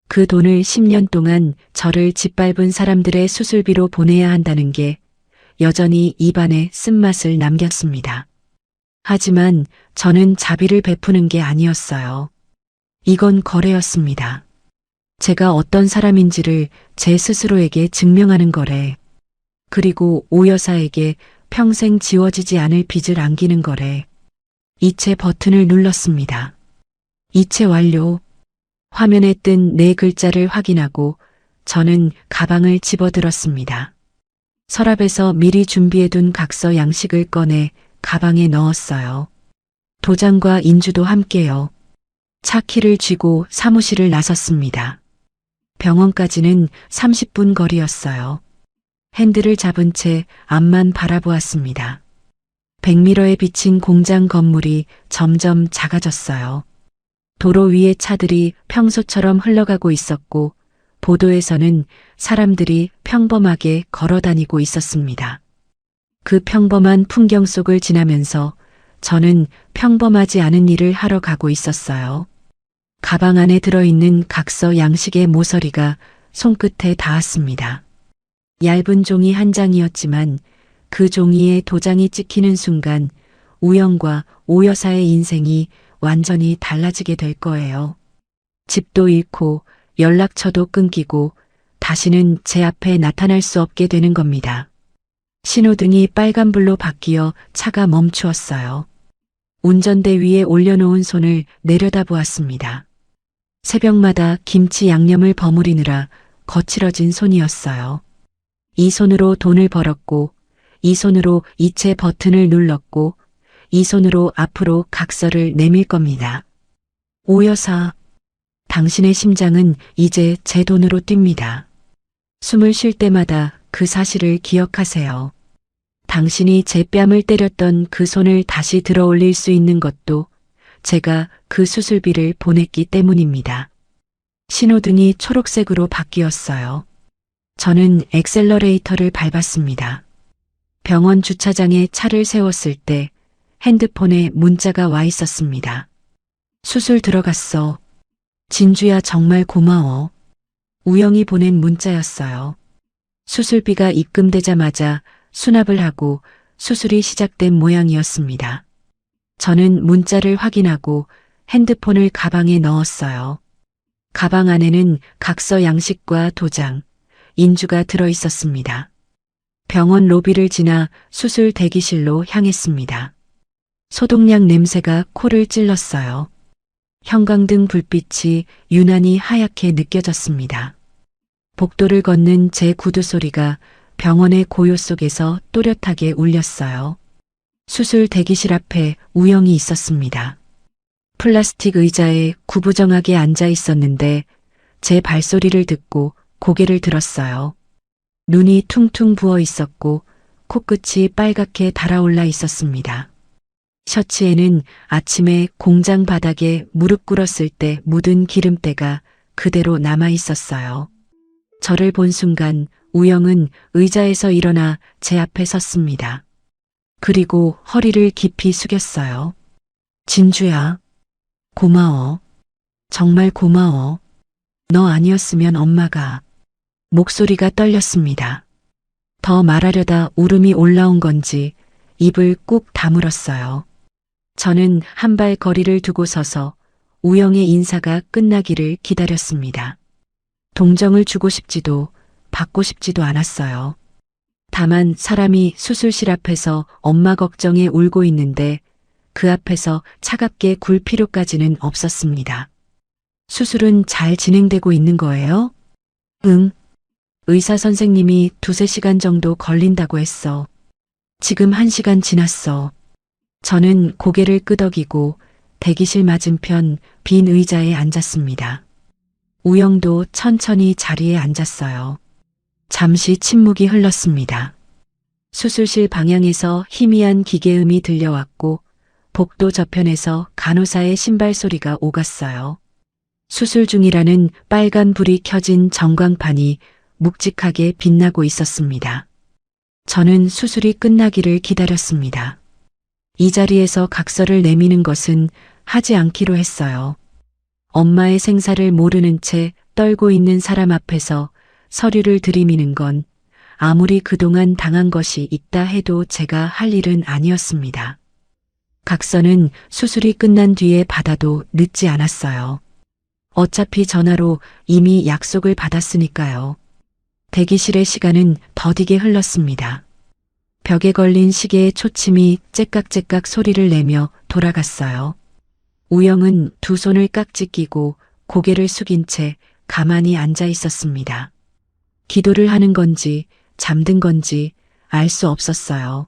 그 돈을 10년 동안 저를 짓밟은 사람들의 수술비로 보내야 한다는 게 여전히 입안에 쓴맛을 남겼습니다. 하지만 저는 자비를 베푸는 게 아니었어요. 이건 거래였습니다. 제가 어떤 사람인지를 제 스스로에게 증명하는 거래. 그리고 오 여사에게 평생 지워지지 않을 빚을 안기는 거래. 이체 버튼을 눌렀습니다. 이체 완료. 화면에 뜬 네 글자를 확인하고 저는 가방을 집어들었습니다. 서랍에서 미리 준비해둔 각서 양식을 꺼내 가방에 넣었어요. 도장과 인주도 함께요. 차 키를 쥐고 사무실을 나섰습니다. 병원까지는 30분 거리였어요. 핸들을 잡은 채 앞만 바라보았습니다. 백미러에 비친 공장 건물이 점점 작아졌어요. 도로 위의 차들이 평소처럼 흘러가고 있었고 보도에서는 사람들이 평범하게 걸어 다니고 있었습니다. 그 평범한 풍경 속을 지나면서 저는 평범하지 않은 일을 하러 가고 있었어요. 가방 안에 들어있는 각서 양식의 모서리가 손끝에 닿았습니다. 얇은 종이 한 장이었지만 그 종이에 도장이 찍히는 순간 우영과 오 여사의 인생이 완전히 달라지게 될 거예요. 집도 잃고 연락처도 끊기고 다시는 제 앞에 나타날 수 없게 되는 겁니다. 신호등이 빨간불로 바뀌어 차가 멈추었어요. 운전대 위에 올려놓은 손을 내려다보았습니다. 새벽마다 김치 양념을 버무리느라 거칠어진 손이었어요. 이 손으로 돈을 벌었고, 이 손으로 이체 버튼을 눌렀고, 이 손으로 앞으로 각서를 내밀 겁니다. 오 여사, 당신의 심장은 이제 제 돈으로 뜁니다. 숨을 쉴 때마다 그 사실을 기억하세요. 당신이 제 뺨을 때렸던 그 손을 다시 들어 올릴 수 있는 것도 제가 그 수술비를 보냈기 때문입니다. 신호등이 초록색으로 바뀌었어요. 저는 엑셀러레이터를 밟았습니다. 병원 주차장에 차를 세웠을 때 핸드폰에 문자가 와 있었습니다. 수술 들어갔어. 진주야 정말 고마워. 우영이 보낸 문자였어요. 수술비가 입금되자마자 수납을 하고 수술이 시작된 모양이었습니다. 저는 문자를 확인하고 핸드폰을 가방에 넣었어요. 가방 안에는 각서 양식과 도장, 인주가 들어 있었습니다. 병원 로비를 지나 수술 대기실로 향했습니다. 소독약 냄새가 코를 찔렀어요. 형광등 불빛이 유난히 하얗게 느껴졌습니다. 복도를 걷는 제 구두 소리가 병원의 고요 속에서 또렷하게 울렸어요. 수술 대기실 앞에 우영이 있었습니다. 플라스틱 의자에 구부정하게 앉아 있었는데 제 발소리를 듣고 고개를 들었어요. 눈이 퉁퉁 부어 있었고 코끝이 빨갛게 달아올라 있었습니다. 셔츠에는 아침에 공장 바닥에 무릎 꿇었을 때 묻은 기름때가 그대로 남아 있었어요. 저를 본 순간 우영은 의자에서 일어나 제 앞에 섰습니다. 그리고 허리를 깊이 숙였어요. 진주야, 고마워. 정말 고마워. 너 아니었으면 엄마가... 목소리가 떨렸습니다. 더 말하려다 울음이 올라온 건지 입을 꾹 다물었어요. 저는 한 발 거리를 두고 서서 우영의 인사가 끝나기를 기다렸습니다. 동정을 주고 싶지도 받고 싶지도 않았어요. 다만 사람이 수술실 앞에서 엄마 걱정에 울고 있는데 그 앞에서 차갑게 굴 필요까지는 없었습니다. 수술은 잘 진행되고 있는 거예요? 응. 의사 선생님이 2~3시간 정도 걸린다고 했어. 지금 1시간 지났어. 저는 고개를 끄덕이고 대기실 맞은편 빈 의자에 앉았습니다. 우영도 천천히 자리에 앉았어요. 잠시 침묵이 흘렀습니다. 수술실 방향에서 희미한 기계음이 들려왔고 복도 저편에서 간호사의 신발 소리가 오갔어요. 수술 중이라는 빨간 불이 켜진 전광판이 묵직하게 빛나고 있었습니다. 저는 수술이 끝나기를 기다렸습니다. 이 자리에서 각서를 내미는 것은 하지 않기로 했어요. 엄마의 생사를 모르는 채 떨고 있는 사람 앞에서 서류를 들이미는 건 아무리 그동안 당한 것이 있다 해도 제가 할 일은 아니었습니다. 각서는 수술이 끝난 뒤에 받아도 늦지 않았어요. 어차피 전화로 이미 약속을 받았으니까요. 대기실의 시간은 더디게 흘렀습니다. 벽에 걸린 시계의 초침이 째깍째깍 소리를 내며 돌아갔어요. 우영은 두 손을 깍지 끼고 고개를 숙인 채 가만히 앉아 있었습니다. 기도를 하는 건지 잠든 건지 알 수 없었어요.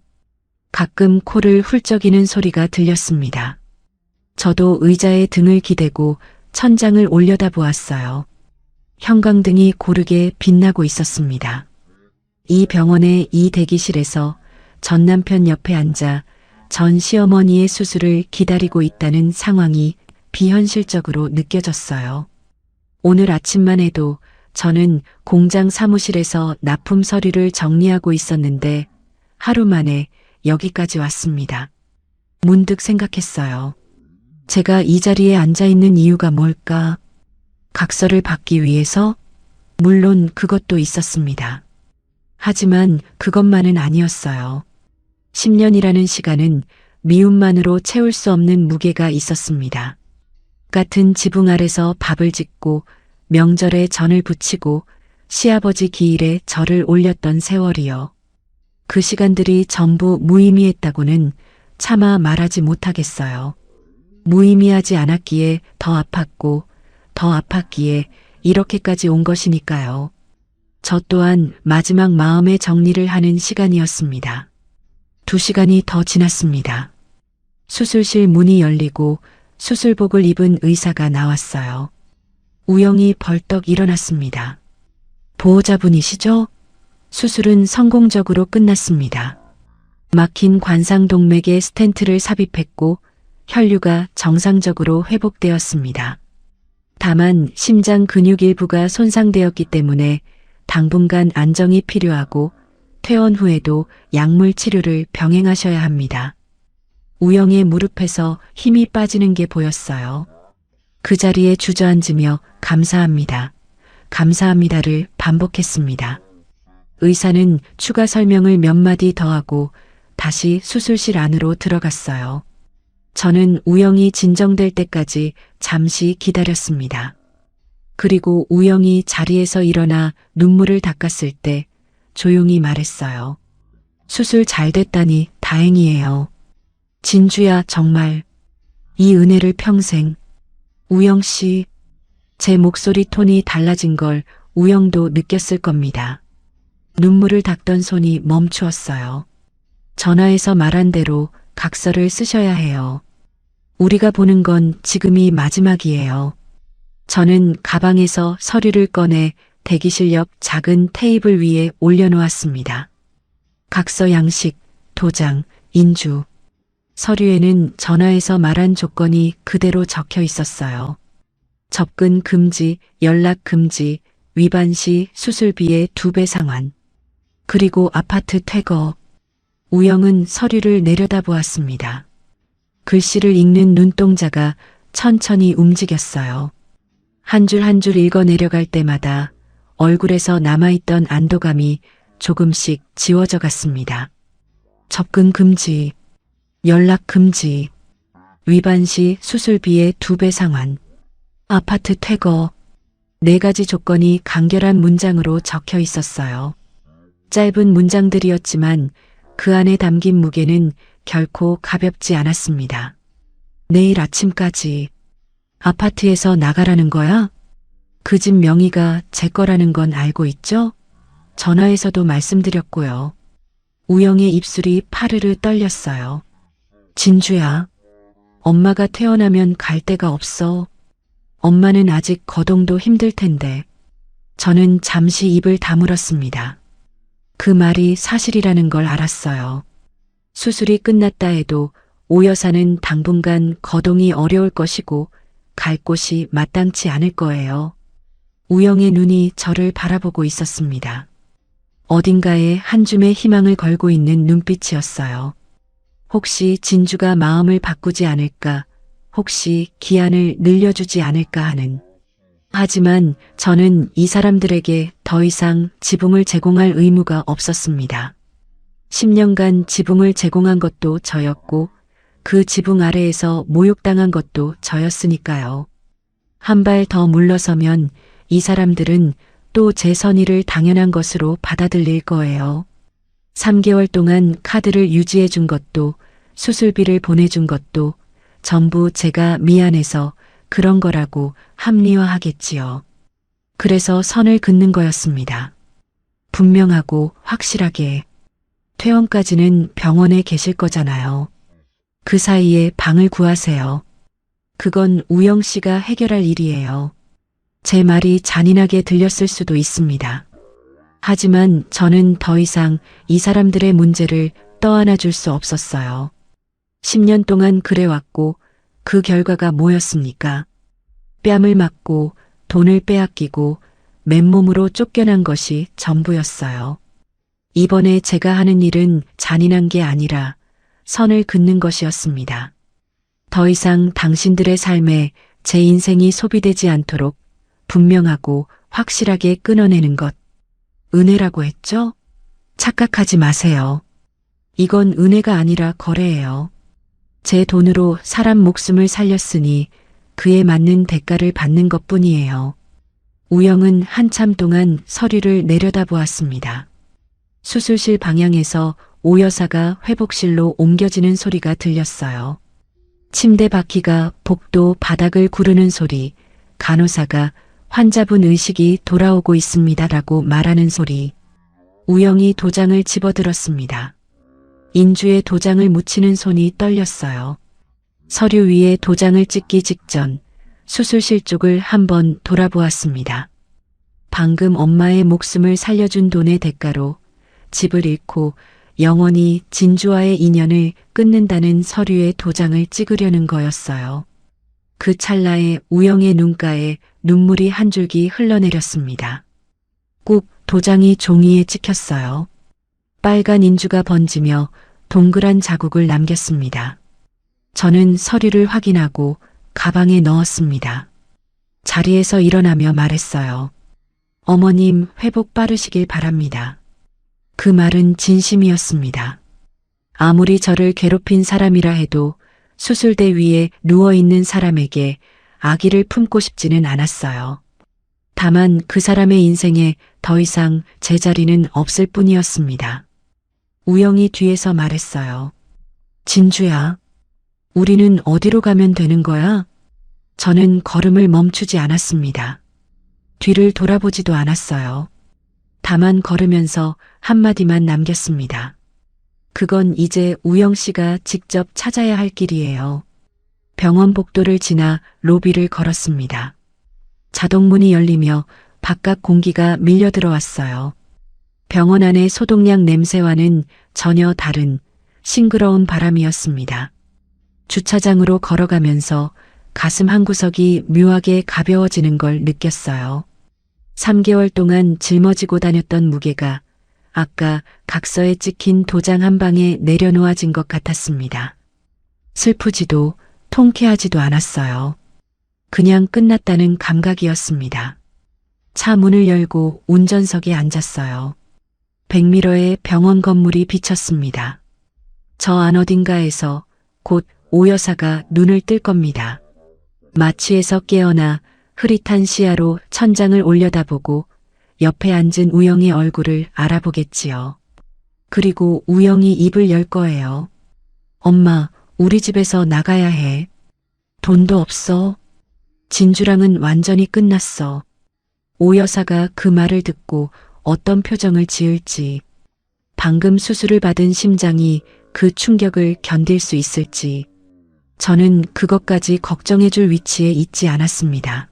가끔 코를 훌쩍이는 소리가 들렸습니다. 저도 의자에 등을 기대고 천장을 올려다보았어요. 형광등이 고르게 빛나고 있었습니다. 이 병원의 이 대기실에서 전 남편 옆에 앉아 전 시어머니의 수술을 기다리고 있다는 상황이 비현실적으로 느껴졌어요. 오늘 아침만 해도 저는 공장 사무실에서 납품 서류를 정리하고 있었는데 하루 만에 여기까지 왔습니다. 문득 생각했어요. 제가 이 자리에 앉아 있는 이유가 뭘까? 각서를 받기 위해서? 물론 그것도 있었습니다. 하지만 그것만은 아니었어요. 10년이라는 시간은 미움만으로 채울 수 없는 무게가 있었습니다. 같은 지붕 아래서 밥을 짓고 명절에 전을 부치고 시아버지 기일에 절을 올렸던 세월이요. 그 시간들이 전부 무의미했다고는 차마 말하지 못하겠어요. 무의미하지 않았기에 더 아팠고 더 아팠기에 이렇게까지 온 것이니까요. 저 또한 마지막 마음의 정리를 하는 시간이었습니다. 2시간이 더 지났습니다. 수술실 문이 열리고 수술복을 입은 의사가 나왔어요. 우영이 벌떡 일어났습니다. 보호자분이시죠? 수술은 성공적으로 끝났습니다. 막힌 관상동맥에 스텐트를 삽입했고 혈류가 정상적으로 회복되었습니다. 다만 심장 근육 일부가 손상되었기 때문에 당분간 안정이 필요하고 퇴원 후에도 약물 치료를 병행하셔야 합니다. 우영의 무릎에서 힘이 빠지는 게 보였어요. 그 자리에 주저앉으며 감사합니다. 감사합니다를 반복했습니다. 의사는 추가 설명을 몇 마디 더하고 다시 수술실 안으로 들어갔어요. 저는 우영이 진정될 때까지 잠시 기다렸습니다. 그리고 우영이 자리에서 일어나 눈물을 닦았을 때 조용히 말했어요. 수술 잘 됐다니 다행이에요. 진주야, 정말 이 은혜를 평생. 우영 씨, 제 목소리 톤이 달라진 걸 우영도 느꼈을 겁니다. 눈물을 닦던 손이 멈추었어요. 전화에서 말한 대로 각서를 쓰셔야 해요. 우리가 보는 건 지금이 마지막이에요. 저는 가방에서 서류를 꺼내 대기실 옆 작은 테이블 위에 올려놓았습니다. 각서 양식, 도장, 인주. 서류에는 전화에서 말한 조건이 그대로 적혀 있었어요. 접근 금지, 연락 금지, 위반 시 수술비의 2배 상환. 그리고 아파트 퇴거. 우영은 서류를 내려다보았습니다. 글씨를 읽는 눈동자가 천천히 움직였어요. 한 줄 한 줄 읽어 내려갈 때마다 얼굴에서 남아있던 안도감이 조금씩 지워져 갔습니다. 접근 금지, 연락 금지, 위반 시 수술비의 2배 상환, 아파트 퇴거. 4가지 조건이 간결한 문장으로 적혀 있었어요. 짧은 문장들이었지만 그 안에 담긴 무게는 결코 가볍지 않았습니다. 내일 아침까지. 아파트에서 나가라는 거야? 그 집 명의가 제 거라는 건 알고 있죠? 전화에서도 말씀드렸고요. 우영의 입술이 파르르 떨렸어요. 진주야, 엄마가 태어나면 갈 데가 없어. 엄마는 아직 거동도 힘들 텐데. 저는 잠시 입을 다물었습니다. 그 말이 사실이라는 걸 알았어요. 수술이 끝났다 해도 오 여사는 당분간 거동이 어려울 것이고 갈 곳이 마땅치 않을 거예요. 우영의 눈이 저를 바라보고 있었습니다. 어딘가에 한 줌의 희망을 걸고 있는 눈빛이었어요. 혹시 진주가 마음을 바꾸지 않을까, 혹시 기한을 늘려주지 않을까 하는. 하지만 저는 이 사람들에게 더 이상 지붕을 제공할 의무가 없었습니다. 10년간 지붕을 제공한 것도 저였고 그 지붕 아래에서 모욕당한 것도 저였으니까요. 한 발 더 물러서면 이 사람들은 또 제 선의를 당연한 것으로 받아들일 거예요. 3개월 동안 카드를 유지해 준 것도 수술비를 보내준 것도 전부 제가 미안해서 그런 거라고 합리화하겠지요. 그래서 선을 긋는 거였습니다. 분명하고 확실하게. 퇴원까지는 병원에 계실 거잖아요. 그 사이에 방을 구하세요. 그건 우영 씨가 해결할 일이에요. 제 말이 잔인하게 들렸을 수도 있습니다. 하지만 저는 더 이상 이 사람들의 문제를 떠안아 줄 수 없었어요. 10년 동안 그래왔고 그 결과가 뭐였습니까? 뺨을 맞고 돈을 빼앗기고 맨몸으로 쫓겨난 것이 전부였어요. 이번에 제가 하는 일은 잔인한 게 아니라 선을 긋는 것이었습니다. 더 이상 당신들의 삶에 제 인생이 소비되지 않도록 분명하고 확실하게 끊어내는 것. 은혜라고 했죠? 착각하지 마세요. 이건 은혜가 아니라 거래예요. 제 돈으로 사람 목숨을 살렸으니 그에 맞는 대가를 받는 것뿐이에요. 우영은 한참 동안 서류를 내려다보았습니다. 수술실 방향에서 오 여사가 회복실로 옮겨지는 소리가 들렸어요. 침대 바퀴가 복도 바닥을 구르는 소리, 간호사가 환자분 의식이 돌아오고 있습니다라고 말하는 소리. 우영이 도장을 집어들었습니다. 인주에 도장을 묻히는 손이 떨렸어요. 서류 위에 도장을 찍기 직전 수술실 쪽을 한번 돌아보았습니다. 방금 엄마의 목숨을 살려준 돈의 대가로 집을 잃고 영원히 진주와의 인연을 끊는다는 서류에 도장을 찍으려는 거였어요. 그 찰나에 우영의 눈가에 눈물이 한 줄기 흘러내렸습니다. 꾹 도장이 종이에 찍혔어요. 빨간 인주가 번지며 동그란 자국을 남겼습니다. 저는 서류를 확인하고 가방에 넣었습니다. 자리에서 일어나며 말했어요. 어머님 회복 빠르시길 바랍니다. 그 말은 진심이었습니다. 아무리 저를 괴롭힌 사람이라 해도 수술대 위에 누워있는 사람에게 아기를 품고 싶지는 않았어요. 다만 그 사람의 인생에 더 이상 제 자리는 없을 뿐이었습니다. 우영이 뒤에서 말했어요. 진주야, 우리는 어디로 가면 되는 거야? 저는 걸음을 멈추지 않았습니다. 뒤를 돌아보지도 않았어요. 다만 걸으면서 한마디만 남겼습니다. 그건 이제 우영 씨가 직접 찾아야 할 길이에요. 병원 복도를 지나 로비를 걸었습니다. 자동문이 열리며 바깥 공기가 밀려 들어왔어요. 병원 안의 소독약 냄새와는 전혀 다른 싱그러운 바람이었습니다. 주차장으로 걸어가면서 가슴 한구석이 묘하게 가벼워지는 걸 느꼈어요. 3개월 동안 짊어지고 다녔던 무게가 아까 각서에 찍힌 도장 한 방에 내려놓아진 것 같았습니다. 슬프지도 통쾌하지도 않았어요. 그냥 끝났다는 감각이었습니다. 차 문을 열고 운전석에 앉았어요. 백미러에 병원 건물이 비쳤습니다. 저 안 어딘가에서 곧 오 여사가 눈을 뜰 겁니다. 마취에서 깨어나 흐릿한 시야로 천장을 올려다보고 옆에 앉은 우영의 얼굴을 알아보겠지요. 그리고 우영이 입을 열 거예요. 엄마, 우리 집에서 나가야 해. 돈도 없어. 진주랑은 완전히 끝났어. 오 여사가 그 말을 듣고 어떤 표정을 지을지, 방금 수술을 받은 심장이 그 충격을 견딜 수 있을지, 저는 그것까지 걱정해줄 위치에 있지 않았습니다.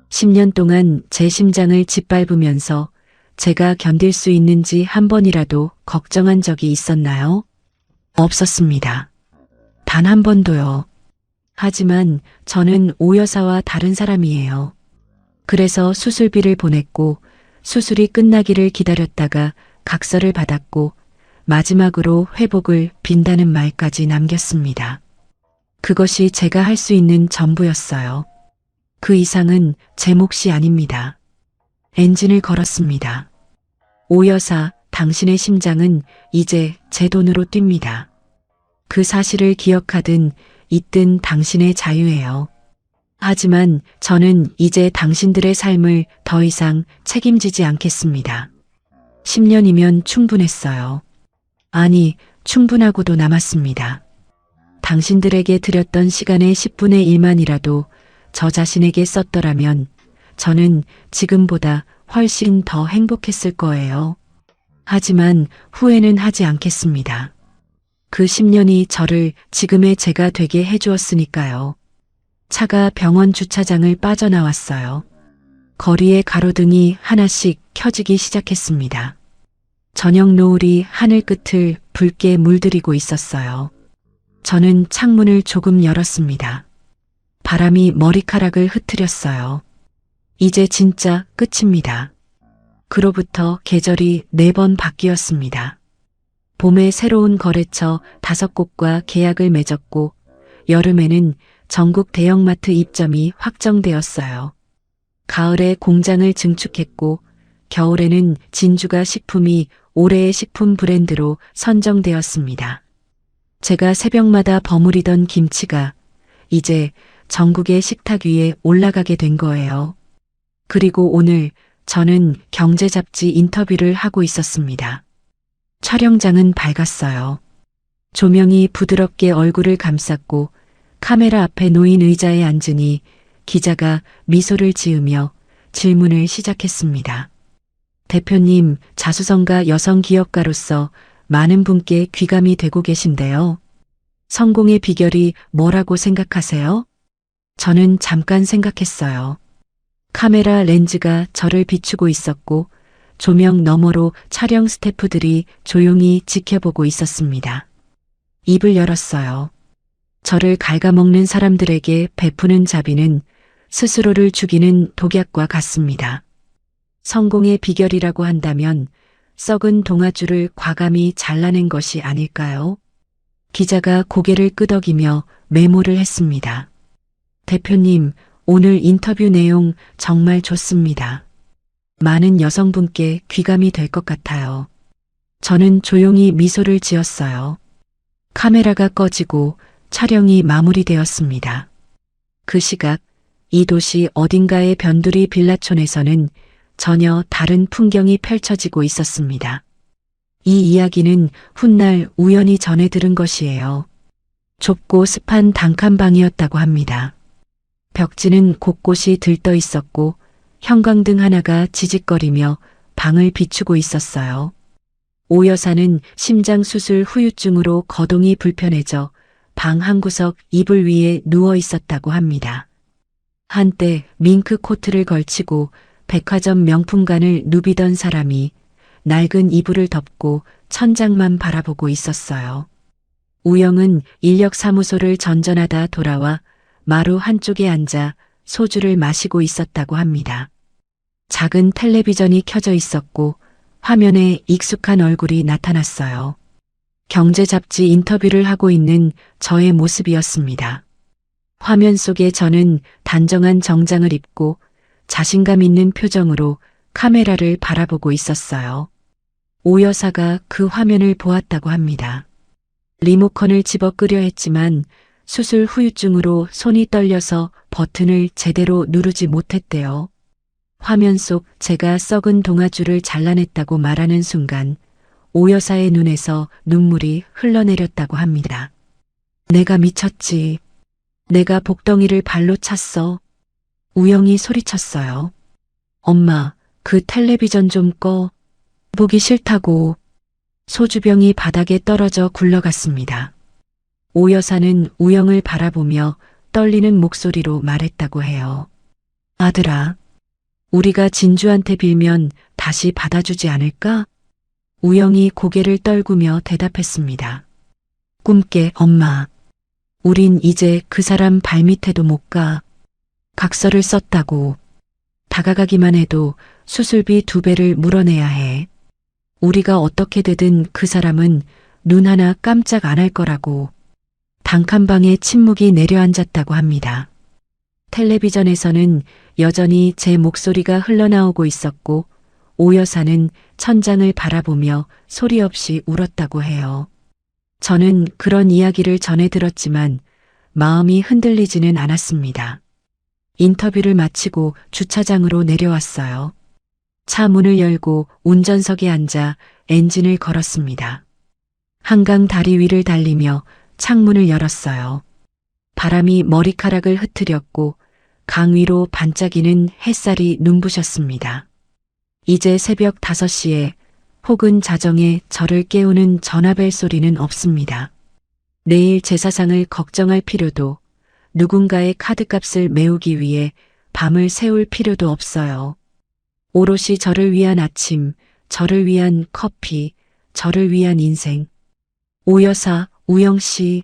10년 동안 제 심장을 짓밟으면서 제가 견딜 수 있는지 한 번이라도 걱정한 적이 있었나요? 없었습니다. 단 한 번도요. 하지만 저는 오 여사와 다른 사람이에요. 그래서 수술비를 보냈고 수술이 끝나기를 기다렸다가 각서를 받았고 마지막으로 회복을 빈다는 말까지 남겼습니다. 그것이 제가 할 수 있는 전부였어요. 그 이상은 제 몫이 아닙니다. 엔진을 걸었습니다. 오 여사, 당신의 심장은 이제 제 돈으로 뜁니다. 그 사실을 기억하든 잊든 당신의 자유예요. 하지만 저는 이제 당신들의 삶을 더 이상 책임지지 않겠습니다. 10년이면 충분했어요. 아니, 충분하고도 남았습니다. 당신들에게 드렸던 시간의 10분의 1만이라도 저 자신에게 썼더라면 저는 지금보다 훨씬 더 행복했을 거예요. 하지만 후회는 하지 않겠습니다. 그 10년이 저를 지금의 제가 되게 해주었으니까요. 차가 병원 주차장을 빠져나왔어요. 거리의 가로등이 하나씩 켜지기 시작했습니다. 저녁 노을이 하늘 끝을 붉게 물들이고 있었어요. 저는 창문을 조금 열었습니다. 바람이 머리카락을 흩트렸어요. 이제 진짜 끝입니다. 그로부터 계절이 4번 바뀌었습니다. 봄에 새로운 거래처 5곳과 계약을 맺었고 여름에는 전국 대형마트 입점이 확정되었어요. 가을에 공장을 증축했고 겨울에는 진주가 식품이 올해의 식품 브랜드로 선정되었습니다. 제가 새벽마다 버무리던 김치가 이제 전국의 식탁 위에 올라가게 된 거예요. 그리고 오늘 저는 경제 잡지 인터뷰를 하고 있었습니다. 촬영장은 밝았어요. 조명이 부드럽게 얼굴을 감쌌고 카메라 앞에 놓인 의자에 앉으니 기자가 미소를 지으며 질문을 시작했습니다. 대표님, 자수성가 여성 기업가로서 많은 분께 귀감이 되고 계신데요. 성공의 비결이 뭐라고 생각하세요? 저는 잠깐 생각했어요. 카메라 렌즈가 저를 비추고 있었고 조명 너머로 촬영 스태프들이 조용히 지켜보고 있었습니다. 입을 열었어요. 저를 갉아먹는 사람들에게 베푸는 자비는 스스로를 죽이는 독약과 같습니다. 성공의 비결이라고 한다면 썩은 동아줄을 과감히 잘라낸 것이 아닐까요? 기자가 고개를 끄덕이며 메모를 했습니다. 대표님, 오늘 인터뷰 내용 정말 좋습니다. 많은 여성분께 귀감이 될 것 같아요. 저는 조용히 미소를 지었어요. 카메라가 꺼지고 촬영이 마무리되었습니다. 그 시각 이 도시 어딘가의 변두리 빌라촌에서는 전혀 다른 풍경이 펼쳐지고 있었습니다. 이 이야기는 훗날 우연히 전해 들은 것이에요. 좁고 습한 단칸방이었다고 합니다. 벽지는 곳곳이 들떠 있었고 형광등 하나가 지직거리며 방을 비추고 있었어요. 오 여사는 심장 수술 후유증으로 거동이 불편해져 방 한 구석 이불 위에 누워 있었다고 합니다. 한때 밍크 코트를 걸치고 백화점 명품관을 누비던 사람이 낡은 이불을 덮고 천장만 바라보고 있었어요. 우영은 인력사무소를 전전하다 돌아와 마루 한쪽에 앉아 소주를 마시고 있었다고 합니다. 작은 텔레비전이 켜져 있었고 화면에 익숙한 얼굴이 나타났어요. 경제 잡지 인터뷰를 하고 있는 저의 모습이었습니다. 화면 속에 저는 단정한 정장을 입고 자신감 있는 표정으로 카메라를 바라보고 있었어요. 오 여사가 그 화면을 보았다고 합니다. 리모컨을 집어 끄려 했지만 수술 후유증으로 손이 떨려서 버튼을 제대로 누르지 못했대요. 화면 속 제가 썩은 동아줄을 잘라냈다고 말하는 순간 오 여사의 눈에서 눈물이 흘러내렸다고 합니다. 내가 미쳤지. 내가 복덩이를 발로 찼어. 우영이 소리쳤어요. 엄마, 그 텔레비전 좀 꺼. 보기 싫다고. 소주병이 바닥에 떨어져 굴러갔습니다. 오 여사는 우영을 바라보며 떨리는 목소리로 말했다고 해요. 아들아, 우리가 진주한테 빌면 다시 받아주지 않을까? 우영이 고개를 떨구며 대답했습니다. 꿈깨, 엄마. 우린 이제 그 사람 발밑에도 못 가. 각서를 썼다고. 다가가기만 해도 수술비 2배를 물어내야 해. 우리가 어떻게 되든 그 사람은 눈 하나 깜짝 안 할 거라고. 단칸방에 침묵이 내려앉았다고 합니다. 텔레비전에서는 여전히 제 목소리가 흘러나오고 있었고 오 여사는 천장을 바라보며 소리 없이 울었다고 해요. 저는 그런 이야기를 전해 들었지만 마음이 흔들리지는 않았습니다. 인터뷰를 마치고 주차장으로 내려왔어요. 차 문을 열고 운전석에 앉아 엔진을 걸었습니다. 한강 다리 위를 달리며 창문을 열었어요. 바람이 머리카락을 흩트렸고 강 위로 반짝이는 햇살이 눈부셨습니다. 이제 새벽 5시에 혹은 자정에 저를 깨우는 전화벨 소리는 없습니다. 내일 제사상을 걱정할 필요도 누군가의 카드값을 메우기 위해 밤을 새울 필요도 없어요. 오롯이 저를 위한 아침, 저를 위한 커피, 저를 위한 인생. 오 여사, 우영 씨,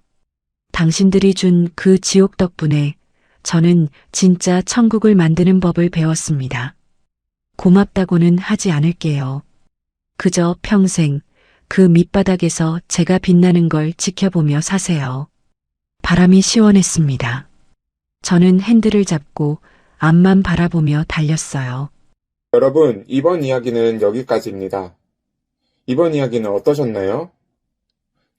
당신들이 준 그 지옥 덕분에 저는 진짜 천국을 만드는 법을 배웠습니다. 고맙다고는 하지 않을게요. 그저 평생 그 밑바닥에서 제가 빛나는 걸 지켜보며 사세요. 바람이 시원했습니다. 저는 핸들을 잡고 앞만 바라보며 달렸어요. 여러분, 이번 이야기는 여기까지입니다. 이번 이야기는 어떠셨나요?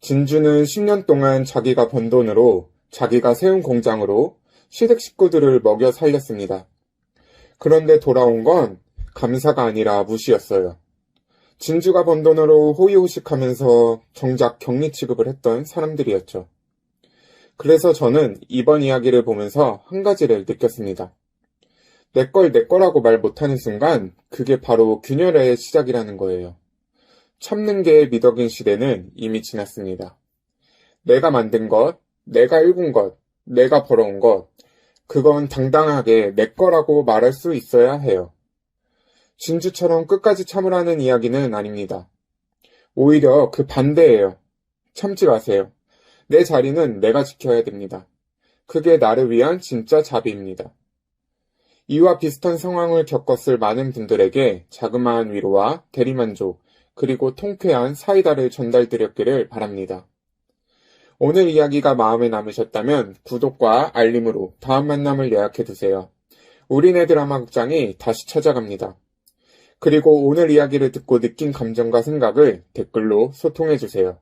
진주는 10년 동안 자기가 번 돈으로 자기가 세운 공장으로 시댁 식구들을 먹여 살렸습니다. 그런데 돌아온 건 감사가 아니라 무시였어요. 진주가 번 돈으로 호의호식하면서 정작 격리 취급을 했던 사람들이었죠. 그래서 저는 이번 이야기를 보면서 한 가지를 느꼈습니다. 내 걸 내 거라고 말 못하는 순간 그게 바로 균열의 시작이라는 거예요. 참는 게 미덕인 시대는 이미 지났습니다. 내가 만든 것, 내가 일군 것, 내가 벌어온 것, 그건 당당하게 내 거라고 말할 수 있어야 해요. 진주처럼 끝까지 참으라는 이야기는 아닙니다. 오히려 그 반대예요. 참지 마세요. 내 자리는 내가 지켜야 됩니다. 그게 나를 위한 진짜 자비입니다. 이와 비슷한 상황을 겪었을 많은 분들에게 자그마한 위로와 대리만족, 그리고 통쾌한 사이다를 전달드렸기를 바랍니다. 오늘 이야기가 마음에 남으셨다면 구독과 알림으로 다음 만남을 예약해두세요. 우리네 드라마 극장이 다시 찾아갑니다. 그리고 오늘 이야기를 듣고 느낀 감정과 생각을 댓글로 소통해주세요.